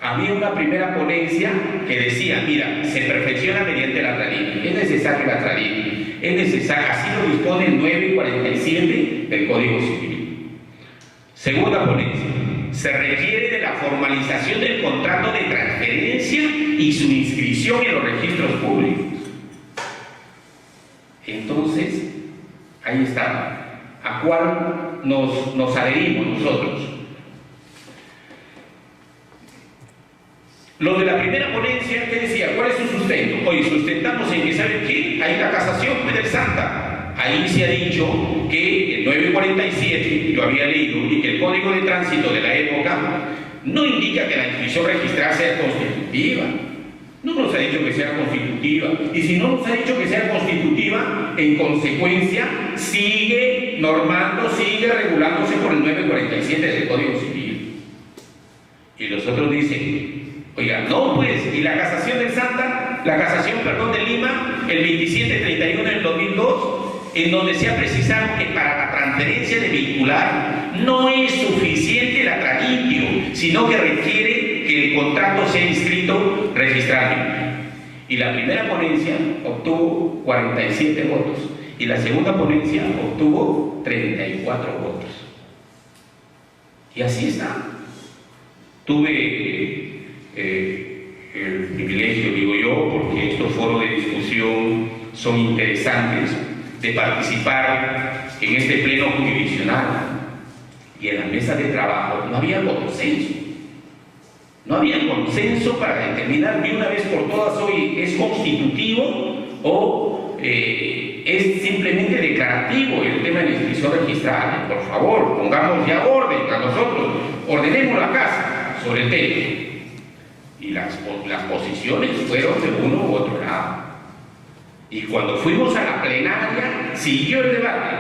Había una primera ponencia que decía, mira, se perfecciona mediante la tradición, es necesaria la tradición, es necesario, así lo dispone el 947 del Código Civil. Segunda ponencia, se requiere de la formalización del contrato de transferencia y su inscripción en los registros públicos. Entonces, ahí está. ¿A cuál nos adherimos nosotros? Los de la primera ponencia, ¿qué decía? ¿Cuál es su sustento? Hoy sustentamos en que, ¿saben qué? Hay la casación del Santa. Ahí se ha dicho que el 947, yo había leído, y que el Código de Tránsito de la época no indica que la inscripción registrada sea constitutiva. No nos ha dicho que sea constitutiva. Y si no nos ha dicho que sea constitutiva, en consecuencia, sigue normando, sigue regulándose por el 947 del Código Civil. Y los otros dicen, oiga, no pues, y la casación del Santa, de Lima, el 2731 del 2002, en donde se ha precisado que para la transferencia de vehicular no es suficiente la traditio, sino que requiere que el contrato sea inscrito registrado. Y la primera ponencia obtuvo 47 votos y la segunda ponencia obtuvo 34 votos. Y así está. Tuve el privilegio, digo yo, porque estos foros de discusión son interesantes, de participar en este pleno jurisdiccional. Y en la mesa de trabajo no había consenso. No había consenso para determinar de una vez por todas hoy es constitutivo o es simplemente declarativo el tema de la inscripción registral. Por favor, pongamos ya orden a nosotros, ordenemos la casa sobre el tema. Y las posiciones fueron de uno u otro lado. Y cuando fuimos a la plenaria, siguió el debate.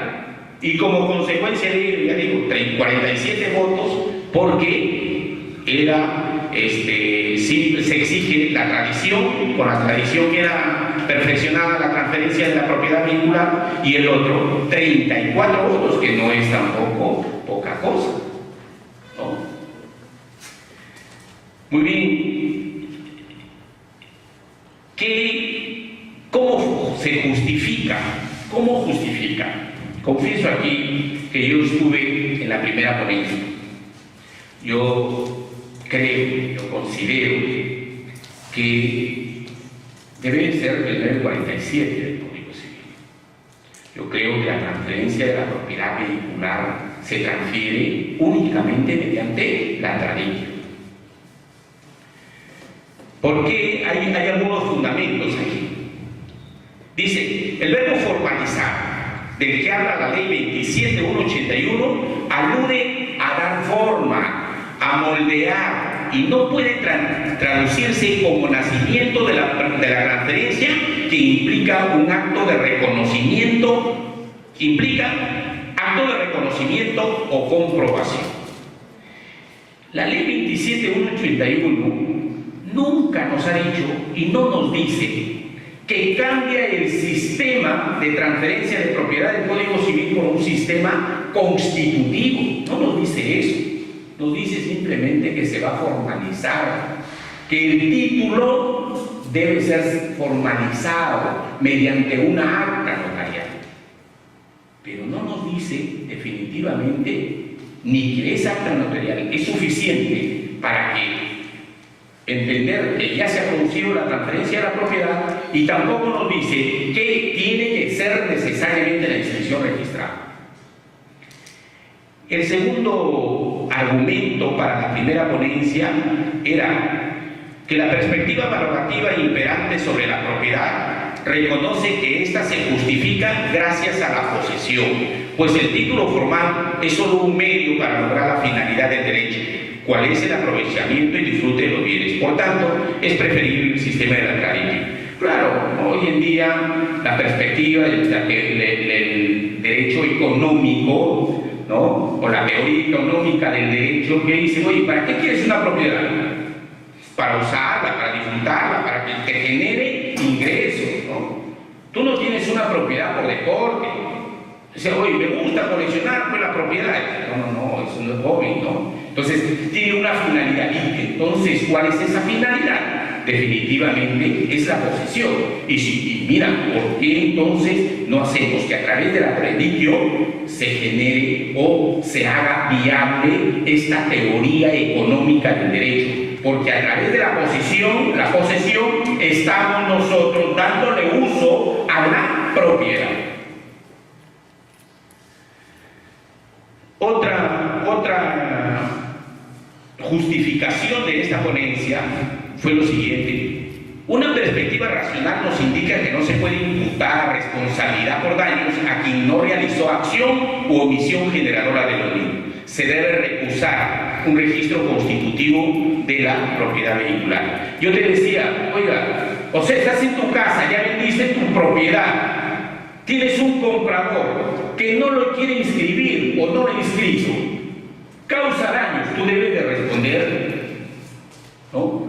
Y como consecuencia de ello, ya digo, 47 votos, porque era, se exige la tradición, con la tradición que era perfeccionada la transferencia de la propiedad vehicular, y el otro, 34 votos, que no es tampoco poca cosa, ¿no? Muy bien. ¿Cómo se justifica? ¿Cómo justifica? Confieso aquí que yo estuve en la primera ponencia. Yo creo, yo considero que debe ser el 947 del Código Civil. Yo creo que la transferencia de la propiedad vehicular se transfiere únicamente mediante la tradición. Porque hay algunos fundamentos aquí. Dice, el verbo formalizar, del que habla la ley 27.181, alude a dar forma, a moldear, y no puede traducirse como nacimiento de la transferencia, que implica un acto de reconocimiento, o comprobación. La ley 27.181 nunca nos ha dicho y no nos dice que cambia el sistema de transferencia de propiedad del Código Civil por un sistema constitutivo. No nos dice eso. Nos dice simplemente que se va a formalizar, que el título debe ser formalizado mediante una acta notarial. Pero no nos dice definitivamente ni que esa acta notarial es suficiente para que entender que ya se ha producido la transferencia de la propiedad, y tampoco nos dice que tiene que ser necesariamente la inscripción registrada. El segundo argumento para la primera ponencia era que la perspectiva valorativa imperante sobre la propiedad reconoce que ésta se justifica gracias a la posesión, pues el título formal es solo un medio para lograr la finalidad del derecho, cuál es el aprovechamiento y disfrute de los bienes. Por tanto, es preferible el sistema de la claridad. Claro, hoy en día la perspectiva del derecho económico, ¿no? O la teoría económica del derecho, que dice, oye, ¿para qué quieres una propiedad? Para usarla, para disfrutarla, para que te genere ingresos, ¿no? Tú no tienes una propiedad por deporte. Dice, oye, me gusta coleccionar pues la propiedad. No, eso no es hobby, ¿no? Entonces, tiene una finalidad. Y entonces, ¿cuál es esa finalidad? Definitivamente es la posesión. Y mira, ¿por qué entonces no hacemos que a través de la predicción se genere o se haga viable esta teoría económica del derecho? Porque a través de la posesión, estamos nosotros dándole uso a la propiedad. Otra justificación de esta ponencia fue lo siguiente. Una perspectiva racional nos indica que no se puede imputar responsabilidad por daños a quien no realizó acción u omisión generadora de los mismos. Se debe recusar un registro constitutivo de la propiedad vehicular. Yo te decía, oiga, o sea, estás en tu casa, ya vendiste tu propiedad, tienes un comprador que no lo quiere inscribir o no lo inscrito, causa daños, tú debes de responder, ¿no?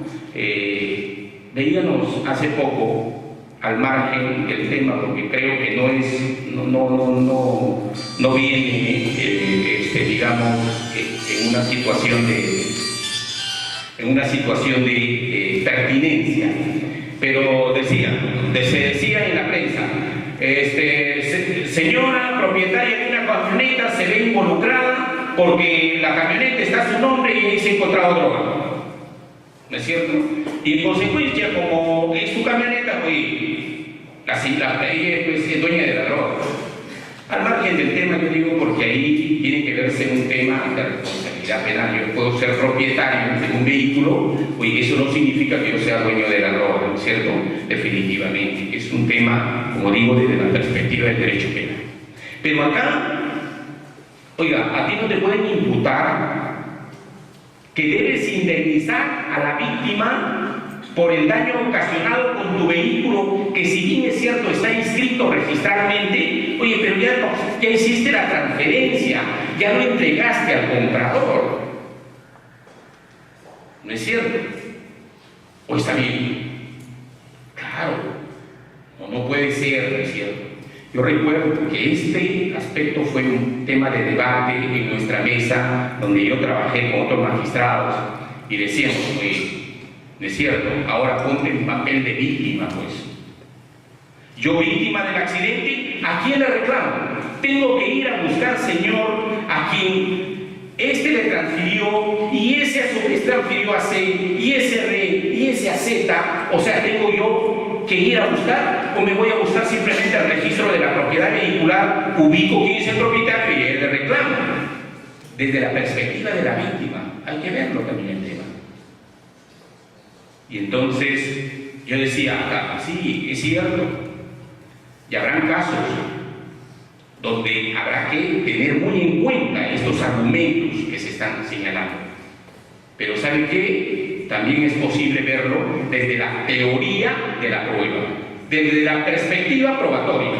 Veíamos hace poco, al margen del tema, porque creo que no viene, digamos, en una situación de pertinencia, pero se decía en la prensa, señora propietaria de una camioneta se ve involucrada porque la camioneta está a su nombre y ahí se ha encontrado droga. ¿No es cierto? Y en consecuencia, como es su camioneta, pues, ella pues, es dueña de la droga. Al margen del tema, yo digo, porque ahí tiene que verse un tema de responsabilidad. responsabilidad penal. Yo puedo ser propietario de un vehículo, oye, eso no significa que yo sea dueño del error, ¿no es cierto? Definitivamente. Es un tema, como digo, desde la perspectiva del derecho penal. Pero acá, oiga, a ti no te pueden imputar que debes indemnizar a la víctima por el daño ocasionado con tu vehículo, que si bien es cierto está inscrito registralmente, oye, pero ya hiciste la transferencia, ya lo entregaste al comprador. ¿No es cierto? ¿O está bien? Claro, no puede ser, ¿no es cierto? Yo recuerdo que este aspecto fue un tema de debate en nuestra mesa, donde yo trabajé con otros magistrados y decíamos, oye, ¿no es cierto? Ahora ponte en papel de víctima, pues. Yo, víctima del accidente, ¿a quién le reclamo? Tengo que ir a buscar, señor, a quien este le transfirió, y ese a su vez transfirió a C, y ese R, y ese a Z. O sea, tengo yo que ir a buscar, o me voy a buscar simplemente al registro de la propiedad vehicular, ubico quién es el propietario y él le reclamo. Desde la perspectiva de la víctima, hay que verlo también el tema. Y entonces yo decía, sí, es cierto, y habrán casos donde habrá que tener muy en cuenta estos argumentos que se están señalando. Pero ¿saben qué? También es posible verlo desde la teoría de la prueba, desde la perspectiva probatoria.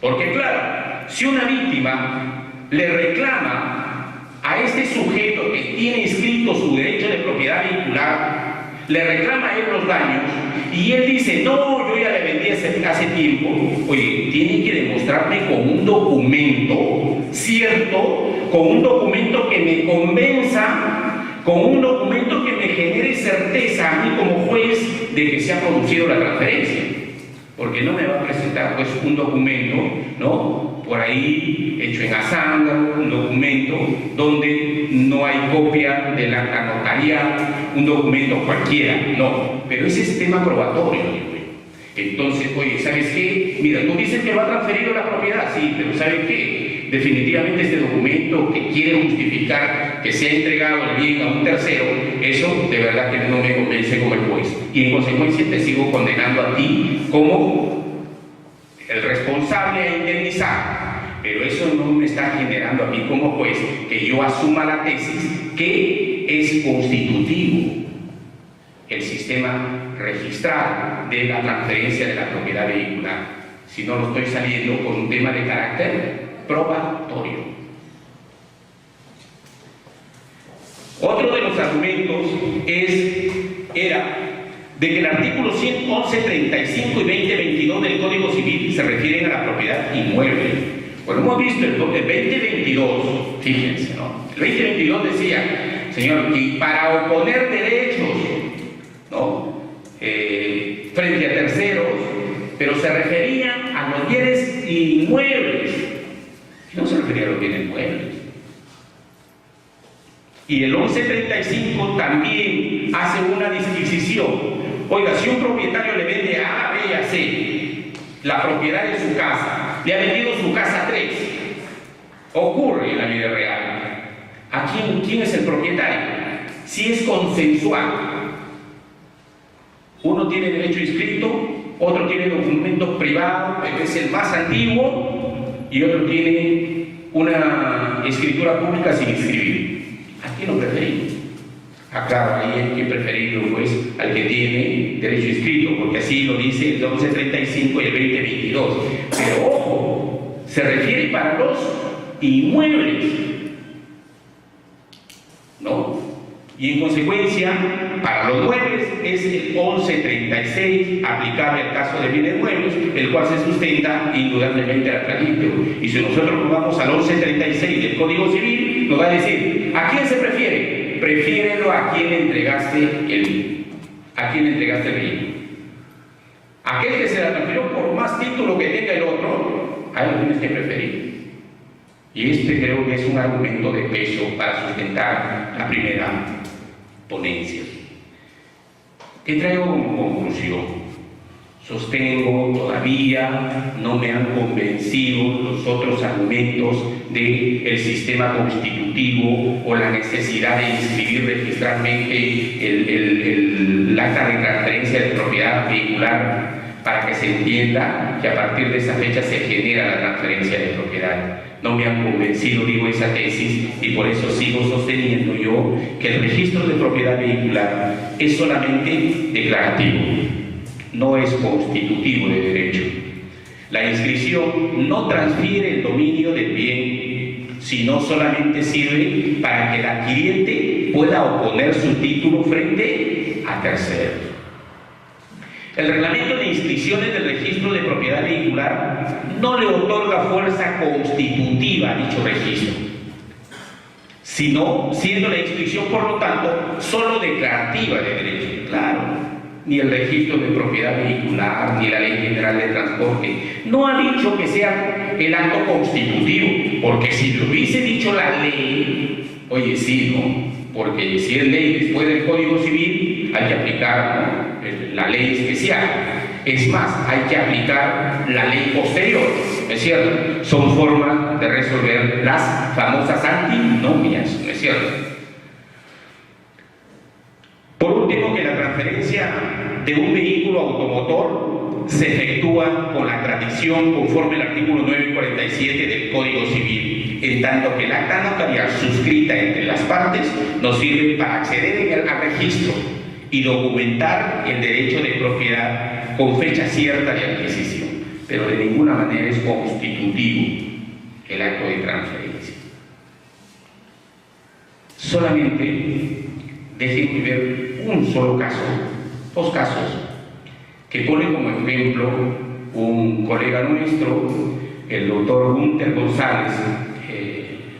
Porque claro, si una víctima le reclama a este sujeto que tiene inscrito su derecho de propiedad vehicular, le reclama a él los daños, y él dice, no, yo ya le vendí hace tiempo, oye, tiene que demostrarme con un documento cierto, con un documento que me convenza, con un documento que me genere certeza a mí como juez de que se ha producido la transferencia. Porque no me va a presentar pues un documento, ¿no?, por ahí hecho en hacienda, un documento donde no hay copia de la notaría, un documento cualquiera, no, pero ese es tema probatorio. Entonces, oye, ¿sabes qué? Mira, tú dices que va transferido la propiedad, sí, pero ¿sabes qué? Definitivamente este documento que quiere justificar que se ha entregado el bien a un tercero, eso de verdad que no me convence como el juez. Y en consecuencia te sigo condenando a ti como el responsable a indemnizar. Pero eso no me está generando a mí como juez que yo asuma la tesis que es constitutivo el sistema registral de la transferencia de la propiedad vehicular, si no lo estoy saliendo con un tema de carácter probatorio. Otro de los argumentos era de que el artículo 1135 y 2022 del Código Civil se refieren a la propiedad inmueble. Bueno, hemos visto el 2022, fíjense, ¿no? El 2022 decía, señor, y para oponer derechos, ¿no?, frente a terceros, pero se refería a los bienes inmuebles, no se refería a los bienes muebles. Y el 1135 también hace una disquisición. Oiga, si un propietario le vende a A, B y a C la propiedad de su casa, le ha vendido su casa a 3, ocurre en la vida real. ¿A quién es el propietario? Si es consensual, uno tiene derecho inscrito, otro tiene documentos privados, este es el más antiguo, y otro tiene una escritura pública sin inscribir. ¿A quién lo preferimos? Claro, ahí hay que preferirlo pues al que tiene derecho inscrito, porque así lo dice el 1135 y el 2022. Pero ojo, se refiere para los inmuebles, ¿no? Y en consecuencia, para los muebles es el 1136 aplicable al caso de bienes muebles, el cual se sustenta indudablemente al registro. Y si nosotros nos vamos al 1136 del Código Civil, nos va a decir, ¿a quién se prefiere? Prefiérelo a quien le entregaste el bien. ¿A quién le entregaste el bien? Aquel que se la transfirió por más título que tenga el otro, a él lo tienes que preferir. Y este creo que es un argumento de peso para sustentar la primera ponencia. ¿Qué traigo como conclusión? Sostengo, todavía no me han convencido los otros argumentos del sistema constitutivo o la necesidad de inscribir registralmente el acta de transferencia de propiedad vehicular para que se entienda que a partir de esa fecha se genera la transferencia de propiedad. No me han convencido, digo, esa tesis, y por eso sigo sosteniendo yo que el registro de propiedad vehicular es solamente declarativo, no es constitutivo de derecho. La inscripción no transfiere el dominio del bien, sino solamente sirve para que el adquiriente pueda oponer su título frente a terceros. El reglamento de inscripciones del registro de propiedad vehicular no le otorga fuerza constitutiva a dicho registro, sino siendo la inscripción, por lo tanto, solo declarativa de derecho. Claro, ni el registro de propiedad vehicular, ni la Ley General de Transporte no ha dicho que sea el acto constitutivo, porque si lo hubiese dicho la ley, oye, sí, ¿no? Porque si es ley después del Código Civil, hay que aplicar, ¿no?, la ley especial. Es más, hay que aplicar la ley posterior, ¿no es cierto? Son formas de resolver las famosas antinomias, ¿no es cierto? Por último, que la transferencia de un vehículo automotor se efectúa con la tradición conforme al artículo 947 del Código Civil, en tanto que el acta notarial suscrita entre las partes nos sirve para acceder al registro y documentar el derecho de propiedad con fecha cierta de adquisición, pero de ninguna manera es constitutivo el acto de transferencia. Solamente déjenme ver un solo caso, dos casos, que pone como ejemplo un colega nuestro, el doctor Gunter González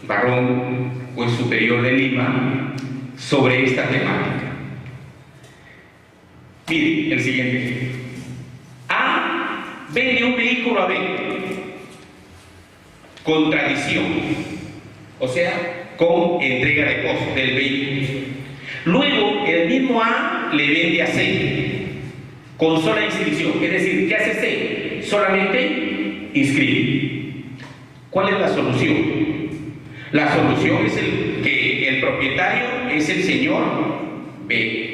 Barrón, juez superior de Lima, sobre esta temática. Mire, el siguiente. A vende un vehículo a B con tradición, o sea, con entrega de costo del vehículo. Luego, el mismo A le vende a C con sola inscripción. Es decir, ¿qué hace C? Solamente inscribe. ¿Cuál es la solución? La solución es que el propietario es el señor B.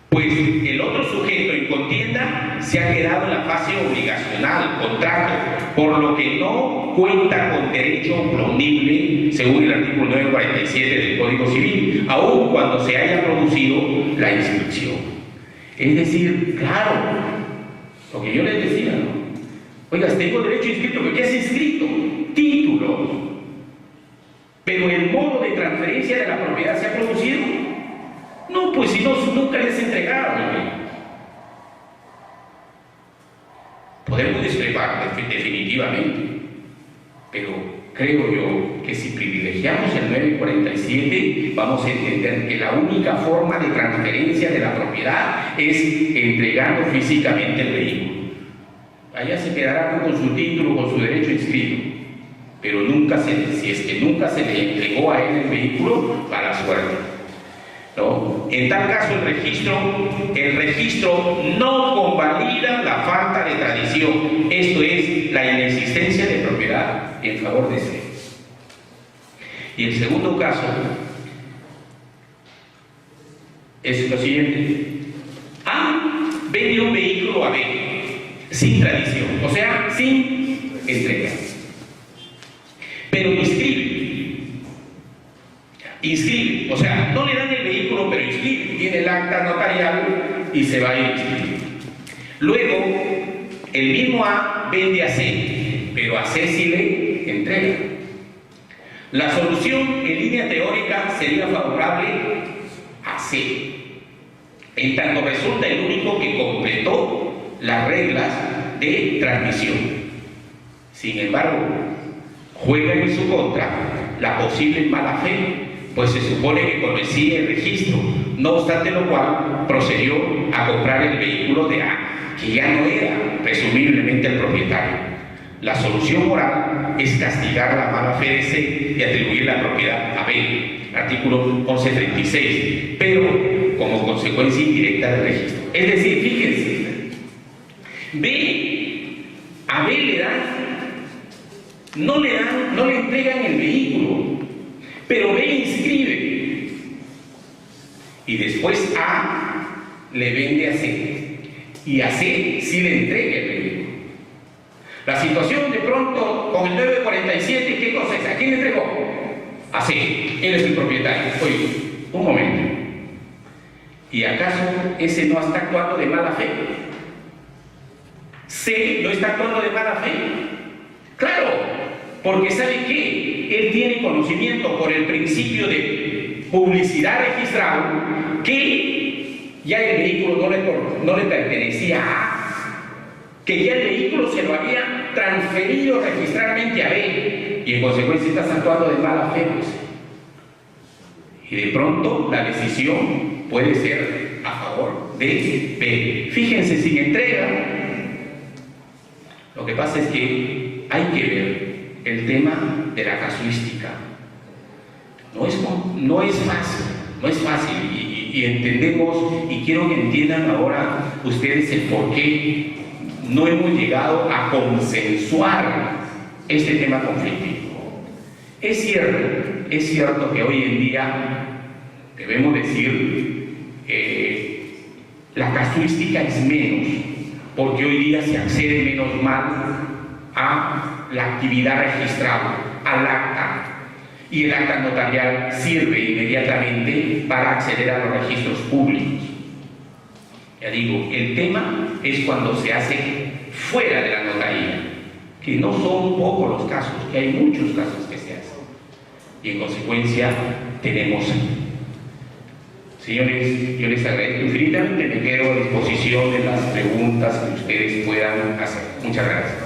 Pues el otro sujeto en contienda se ha quedado en la fase obligacional, contrato, por lo que no cuenta con derecho oponible según el artículo 947 del Código Civil, aun cuando se haya producido la inscripción. Es decir, claro, lo que yo les decía, ¿no? Oiga, tengo derecho inscrito, ¿pero qué es inscrito? Título. Pero el modo de transferencia de la propiedad se ha producido. No, pues si no, nunca les entregaron. Podemos discrepar definitivamente, pero creo yo que si privilegiamos el 947, vamos a entender que la única forma de transferencia de la propiedad es entregando físicamente el vehículo. Allá se quedará con su título, con su derecho inscrito, pero si es que nunca se le entregó a él el vehículo, mala suerte. ¿No? En tal caso, el registro no convalida la falta de tradición, esto es, la inexistencia de propiedad en favor de C. Y el segundo caso es lo siguiente. A vende un vehículo a B sin tradición, o sea, sin entrega, pero inscribe, o sea, no le dan el vehículo, pero inscribe, tiene el acta notarial y se va a ir inscribiendo. Luego, el mismo A vende a C, pero a C sí le entrega. La solución en línea teórica sería favorable a C, en tanto resulta el único que completó las reglas de transmisión. Sin embargo, juega en su contra la posible mala fe, pues se supone que conocía el registro, no obstante lo cual procedió a comprar el vehículo de A, que ya no era presumiblemente el propietario. La solución moral es castigar la mala fe de C y atribuir la propiedad a B, artículo 1136, pero como consecuencia indirecta del registro. Es decir, fíjense, B, a B le dan, no le entregan el vehículo, pero B inscribe. Y después A le vende a C. Y a C sí le entrega el vehículo. La situación de pronto con el 947, ¿qué cosa es? ¿A quién le entregó? A C. Él es el propietario. Oye, un momento. ¿Y acaso ese no está actuando de mala fe? ¿C no está actuando de mala fe? Claro, porque ¿sabe qué? Él tiene conocimiento por el principio de publicidad registrado que ya el vehículo no le pertenecía a, que ya el vehículo se lo había transferido registralmente a B, y en consecuencia estás actuando de mala fe, pues. Y de pronto la decisión puede ser a favor de B. Fíjense, sin entrega. Lo que pasa es que hay que ver el tema de la casuística. No es fácil, y entendemos, y quiero que entiendan ahora ustedes el por qué no hemos llegado a consensuar este tema conflictivo. Es cierto que hoy en día debemos decir la casuística es menos, porque hoy día se accede menos mal a la actividad registrada, al acta, y el acta notarial sirve inmediatamente para acceder a los registros públicos. Ya digo, el tema es cuando se hace fuera de la notaría, que no son pocos los casos, que hay muchos casos que se hacen, y en consecuencia tenemos. Señores, yo les agradezco infinitamente, me quedo a disposición de las preguntas que ustedes puedan hacer. Muchas gracias.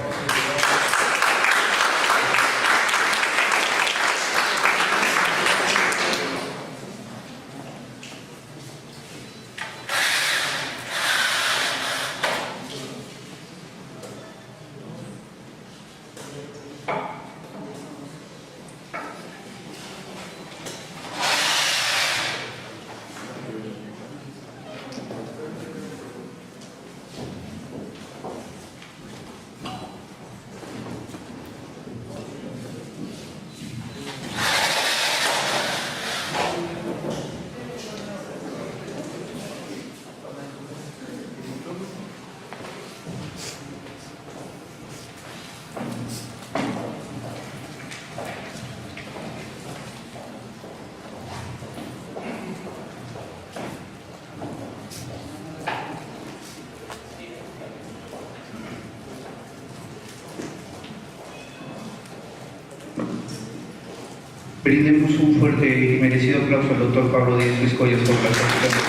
Brindemos un fuerte y merecido aplauso al doctor Pablo Díaz Vizcoya por la exposición del tema.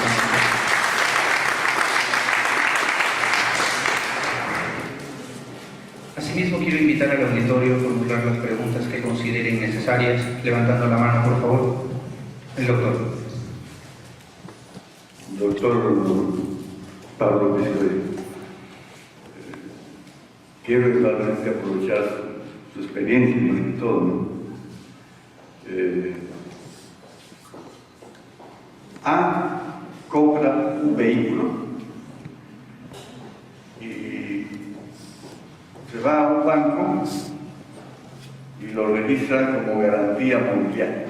Asimismo, quiero invitar al auditorio a formular las preguntas que consideren necesarias, levantando la mano, por favor. El doctor. Doctor Pablo Vizcoya, quiero realmente aprovechar su experiencia y todo, ¿no? A compra un vehículo y se va a un banco y lo registra como garantía mobiliaria.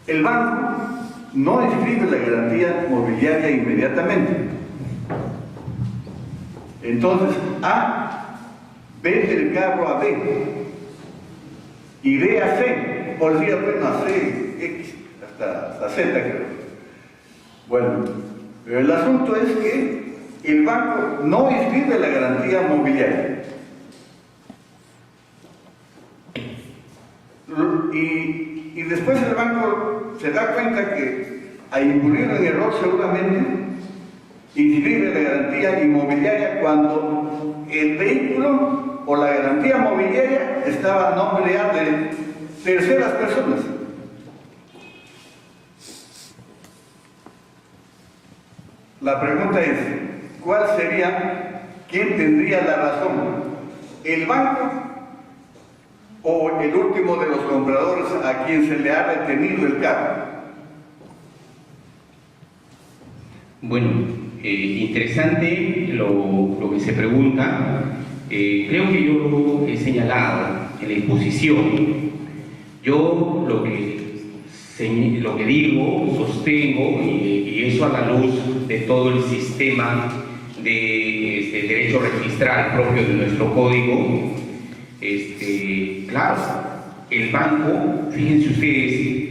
El banco no inscribe la garantía mobiliaria inmediatamente. Entonces A vende el carro a B y B a C, por decir, bueno, a C, X, hasta Z creo. Bueno, pero el asunto es que el banco no inscribe la garantía mobiliaria. Y después el banco se da cuenta que ha incurrido en error seguramente, inscribe la garantía inmobiliaria cuando el vehículo o la garantía mobiliaria estaba a nombre ya de terceras personas. La pregunta es, ¿cuál sería, quién tendría la razón? ¿El banco o el último de los compradores a quien se le ha retenido el carro? Bueno, interesante lo que se pregunta. Creo que yo lo he señalado en la exposición. Yo lo que digo, sostengo, y eso a la luz de todo el sistema de derecho registral propio de nuestro código, claro, el banco, fíjense ustedes,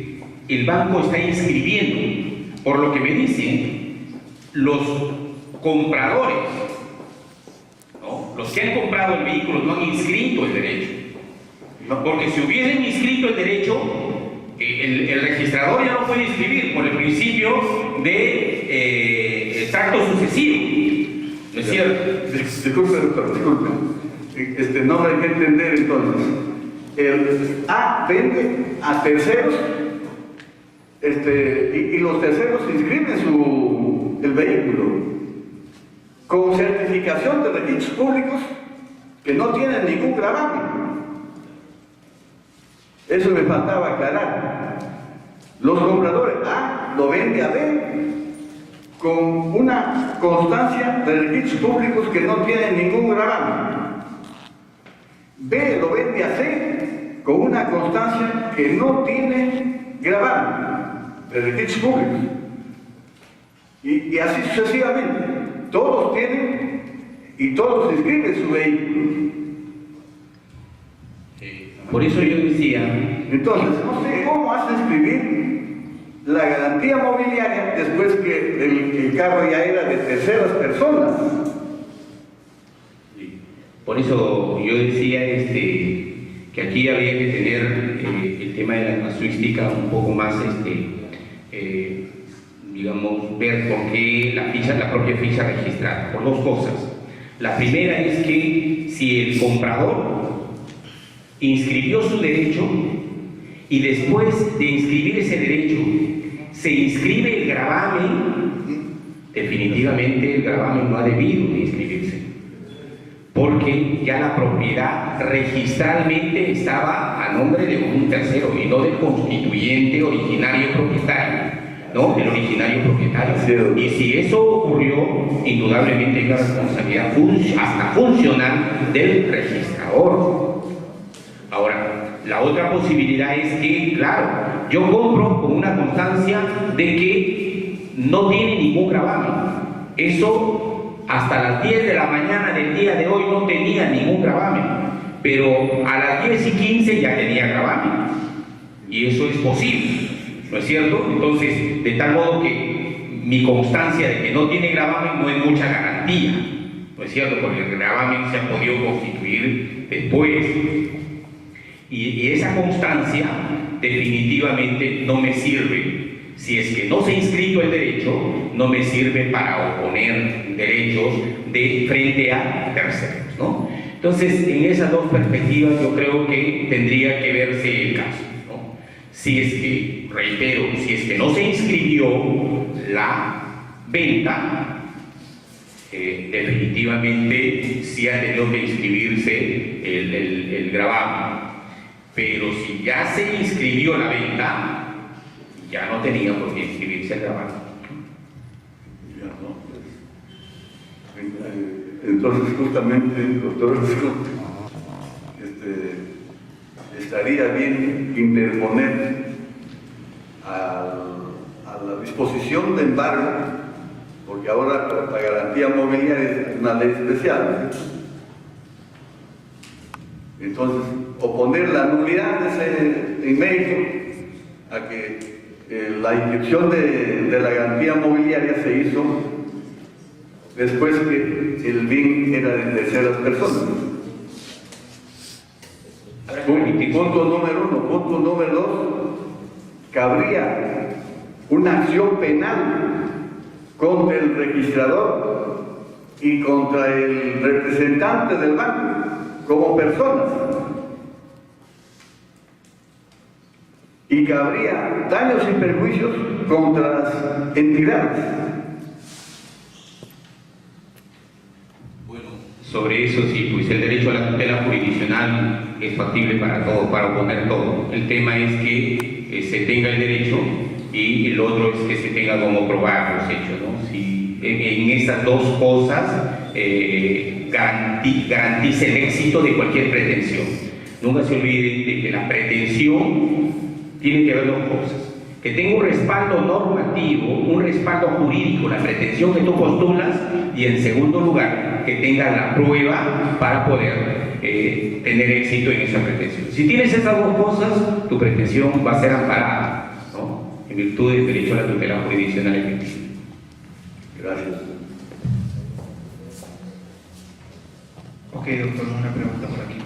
el banco está inscribiendo, por lo que me dicen, los compradores, ¿no? Los que han comprado el vehículo no han inscrito el derecho. Porque si hubiesen inscrito el derecho, el registrador ya no puede inscribir por el principio de tracto sucesivo. ¿No es cierto? Disculpe, doctor, disculpe. No hay que entender entonces. El A vende a terceros y los terceros inscriben el vehículo con certificación de registros públicos que no tienen ningún gravamen. Eso me faltaba aclarar. Los compradores A lo vende a B con una constancia de registros públicos que no tienen ningún gravamen. B lo vende a C con una constancia que no tiene gravamen de registros públicos. Y así sucesivamente. Todos tienen y todos inscriben su vehículo. Por eso yo decía... Entonces, no sé cómo hace inscribir la garantía mobiliaria después que el carro ya era de terceras personas. Por eso yo decía que aquí había que tener el tema de la casuística un poco más, digamos, ver por qué la propia ficha registrada, por dos cosas. La primera es que si el comprador inscribió su derecho y después de inscribir ese derecho se inscribe el gravamen, definitivamente el gravamen no ha debido de inscribirse, porque ya la propiedad registralmente estaba a nombre de un tercero y no del constituyente originario propietario, ¿no? El originario propietario. Y si eso ocurrió, indudablemente hay una responsabilidad hasta funcional del registrador. Ahora, la otra posibilidad es que, claro, yo compro con una constancia de que no tiene ningún gravamen. Eso hasta las 10 de la mañana del día de hoy no tenía ningún gravamen, pero a las 10:15 ya tenía gravamen. Y eso es posible, ¿no es cierto? Entonces, de tal modo que mi constancia de que no tiene gravamen no es mucha garantía, ¿no es cierto? Porque el gravamen se ha podido constituir después. Y esa constancia definitivamente no me sirve. Si es que no se ha inscrito el derecho, no me sirve para oponer derechos frente a terceros, ¿no? Entonces, en esas dos perspectivas yo creo que tendría que verse el caso, ¿no? Si es que, reitero, si es que no se inscribió la venta, definitivamente sí ha tenido que inscribirse el gravamen. Pero si ya se inscribió la venta, ya no tenía por qué inscribirse el gravamen. Entonces, justamente, doctor, estaría bien interponer a la disposición de embargo, porque ahora la garantía mobiliaria es una ley especial. Entonces, oponer la nulidad de ese mérito a que la inscripción de la garantía mobiliaria se hizo después que el bien era de terceras personas. Punto número 1. Punto número 2. Cabría una acción penal contra el registrador y contra el representante del banco como personas. Y cabría daños y perjuicios contra las entidades. Bueno, sobre eso sí, pues el derecho a la tutela jurisdiccional es factible para todo, para oponer todo. El tema es que se tenga el derecho y el otro es que se tenga como probar los hechos, ¿no? Si en estas dos cosas garantiza el éxito de cualquier pretensión. Nunca se olviden de que la pretensión tiene que ver dos cosas: que tenga un respaldo normativo, un respaldo jurídico, la pretensión que tú postulas, y en segundo lugar, que tenga la prueba para poder tener éxito en esa pretensión. Si tienes esas dos cosas, tu pretensión va a ser amparada, ¿no?, en virtud del derecho a la tutela jurisdiccional efectiva. Gracias. Ok, doctor, una pregunta por aquí.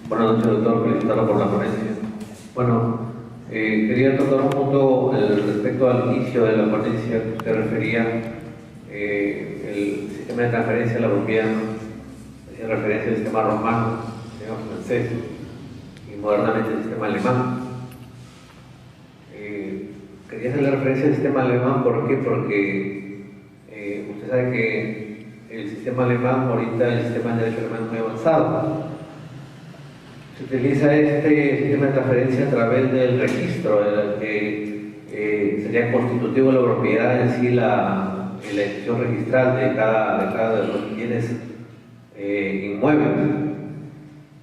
Buenas noches, doctor. Felicitarlo por la ponencia. Bueno, quería tocar un punto respecto al inicio de la ponencia que usted refería, el sistema de transferencia de la propiedad, hacía referencia al sistema romano, el sistema francés y modernamente el sistema alemán. Quería hacerle referencia al sistema alemán, ¿por qué? Porque usted sabe que el sistema alemán, ahorita el sistema de derecho alemán es muy avanzado. Se utiliza este sistema de transferencia a través del registro, que sería constitutivo de la propiedad en sí, la inscripción registral de cada de los bienes inmuebles.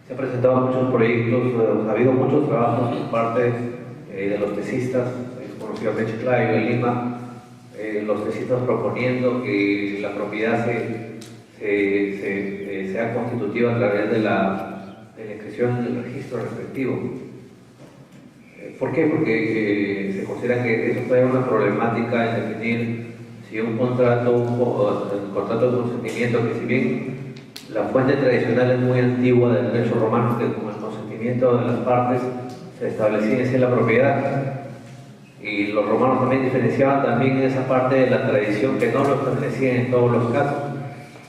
Se han presentado muchos proyectos, ha habido muchos trabajos por parte de los tesistas, conocidos Chiclayo y Lima, los tesistas proponiendo que la propiedad sea constitutiva a través de la inscripción del registro respectivo. ¿Por qué? Porque se considera que eso puede haber una problemática en definir si un contrato de consentimiento, que si bien la fuente tradicional es muy antigua del derecho romano, que como el consentimiento de las partes se establecía en la propiedad, y los romanos también diferenciaban también en esa parte de la tradición que no lo establecían en todos los casos.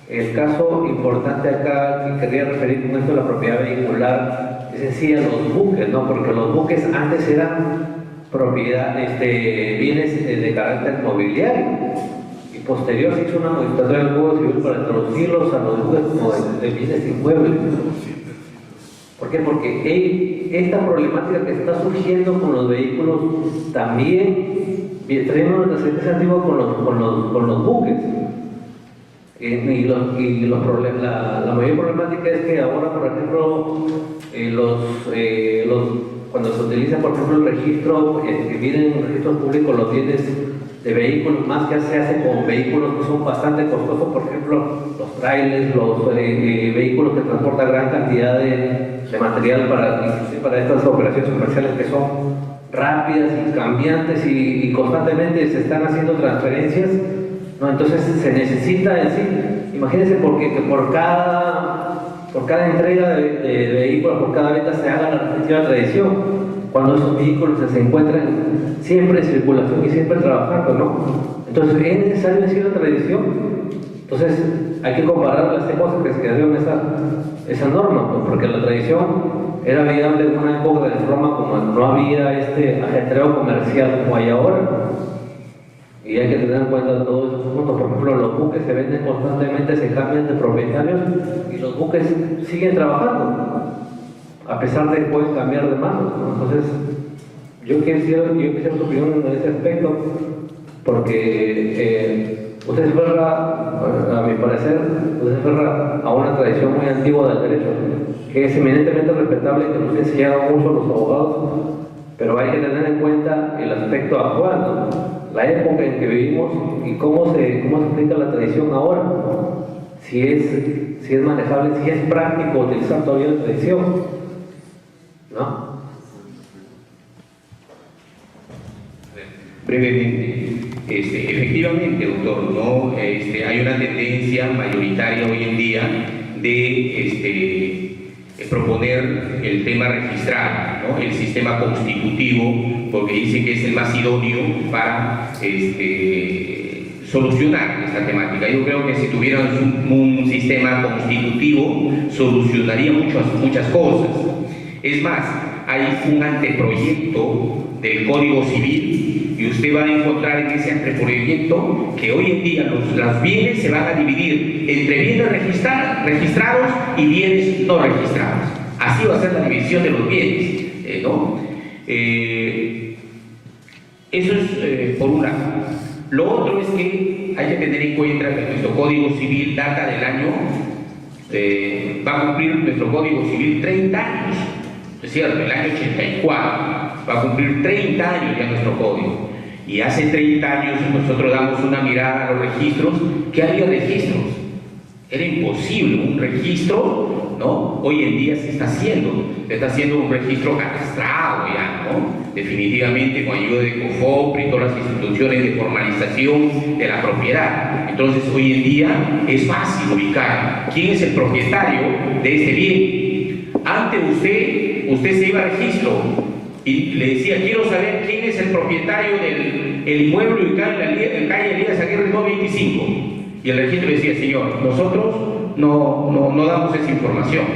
El caso importante acá que quería referir con esto de la propiedad vehicular es en sí a los buques, ¿no? Porque los buques antes eran propiedad, bienes de carácter mobiliario, y posterior se hizo una modificación del Código Civil para introducirlos a los buques como de bienes inmuebles. ¿Por qué? Porque esta problemática que está surgiendo con los vehículos también trae una antecedente antigua con los buques. La mayor problemática es que ahora, por ejemplo, cuando se utiliza, por ejemplo, el registro, que viene en registros públicos los bienes de vehículos, más que se hace con vehículos que son bastante costosos, por ejemplo, los trailers, los vehículos que transportan gran cantidad de material para estas operaciones comerciales que son rápidas y cambiantes y constantemente se están haciendo transferencias, ¿no? Entonces se necesita en sí, imagínense que por cada entrega de vehículos, por cada venta se haga la respectiva tradición, cuando esos vehículos se encuentran siempre en circulación y siempre trabajando, ¿no? Entonces es necesario decir la tradición. Entonces hay que comparar las cosas que se quedaron esa norma, pues, porque la tradición era viable en una época de Roma, como no había este ajetreo comercial como hay ahora. Y hay que tener en cuenta todos esos puntos. Por ejemplo, los buques se venden constantemente, se cambian de propietarios y los buques siguen trabajando, a pesar de que pueden cambiar de manos, ¿no? Entonces, yo quisiera su opinión en ese aspecto, porque usted se aferra, a mi parecer, usted se aferra a una tradición muy antigua del derecho, que es eminentemente respetable y que nos ha enseñado mucho los abogados, pero hay que tener en cuenta el aspecto actual, ¿no? La época en que vivimos y cómo se aplica la tradición ahora, ¿no? Si es manejable, si es práctico utilizar todavía la tradición, ¿no? Brevemente, efectivamente, doctor, ¿no? Hay una tendencia mayoritaria hoy en día de proponer el tema registral, ¿no? El sistema constitutivo, porque dice que es el más idóneo para solucionar esta temática. Yo creo que si tuviéramos un sistema constitutivo solucionaría muchas cosas. Es más, hay un anteproyecto del Código Civil y usted va a encontrar en ese anteproyecto que hoy en día los bienes se van a dividir entre bienes registrados y bienes no registrados. Así va a ser la división de los bienes, ¿no? Eso es por un lado. Lo otro es que hay que tener en cuenta que nuestro Código Civil data del año, va a cumplir nuestro Código Civil 30 años, es cierto, el año 84, va a cumplir 30 años ya nuestro Código. Y hace 30 años nosotros damos una mirada a los registros. ¿Qué había registros? Era imposible un registro, ¿no? Hoy en día se está haciendo un registro cadastrado ya, ¿no? Definitivamente con ayuda de COFOPRI y todas las instituciones de formalización de la propiedad. Entonces hoy en día es fácil ubicar quién es el propietario de este bien. Antes usted se iba a registro y le decía, quiero saber quién es el propietario del inmueble ubicado en calle Elías Aguirre no 25. Y el registro decía, señor, nosotros no damos esa información.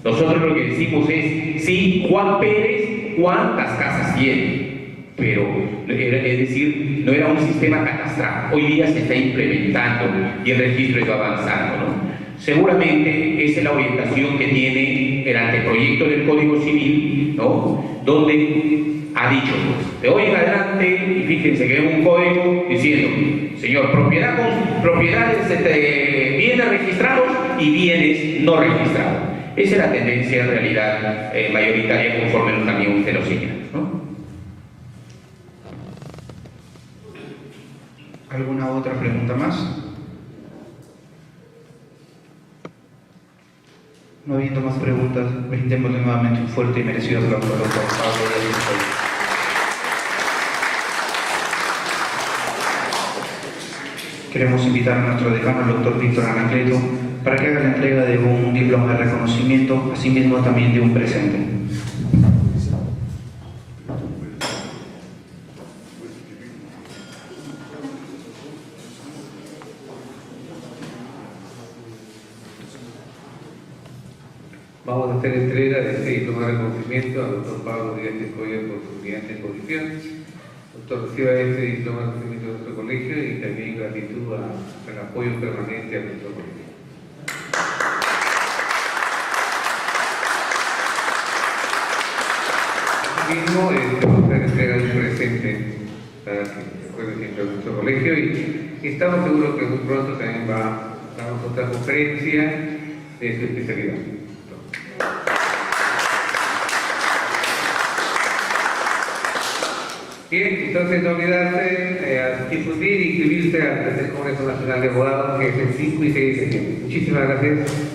Nosotros lo que decimos es, sí, Juan Pérez, ¿cuántas casas tiene? Pero, es decir, no era un sistema catastral. Hoy día se está implementando y el registro está avanzando, ¿no? Seguramente esa es la orientación que tiene el anteproyecto del Código Civil, ¿no? Donde ha dicho, de hoy en adelante, y fíjense que hay un código diciendo, señor, propiedades de bienes registrados y bienes no registrados. Esa es la tendencia en realidad mayoritaria conforme también usted lo señala, ¿no? ¿Alguna otra pregunta más? No habiendo más preguntas, brindemos nuevamente un fuerte y merecido aplauso al doctor Pablo Díaz Vizcoya. Queremos invitar a nuestro decano, el doctor Víctor Anacleto, para que haga la entrega de un diploma de reconocimiento, asimismo también de un presente. Vamos a hacer entrega de este diploma de reconocimiento al doctor Pablo Díaz Vizcoya por su brillante exposición. Doctor, reciba este diploma de reconocimiento de nuestro colegio y también gratitud al apoyo permanente a nuestro colegio. Asimismo, vamos a hacer entrega de un presente para que recuerde siempre a nuestro colegio y estamos seguros que muy pronto también va a dar otra conferencia de su especialidad. Bien, entonces no olvidarse a difundir y inscribirse al tercer Congreso Nacional de Abogados, que es el 5 y 6 de septiembre. Muchísimas gracias.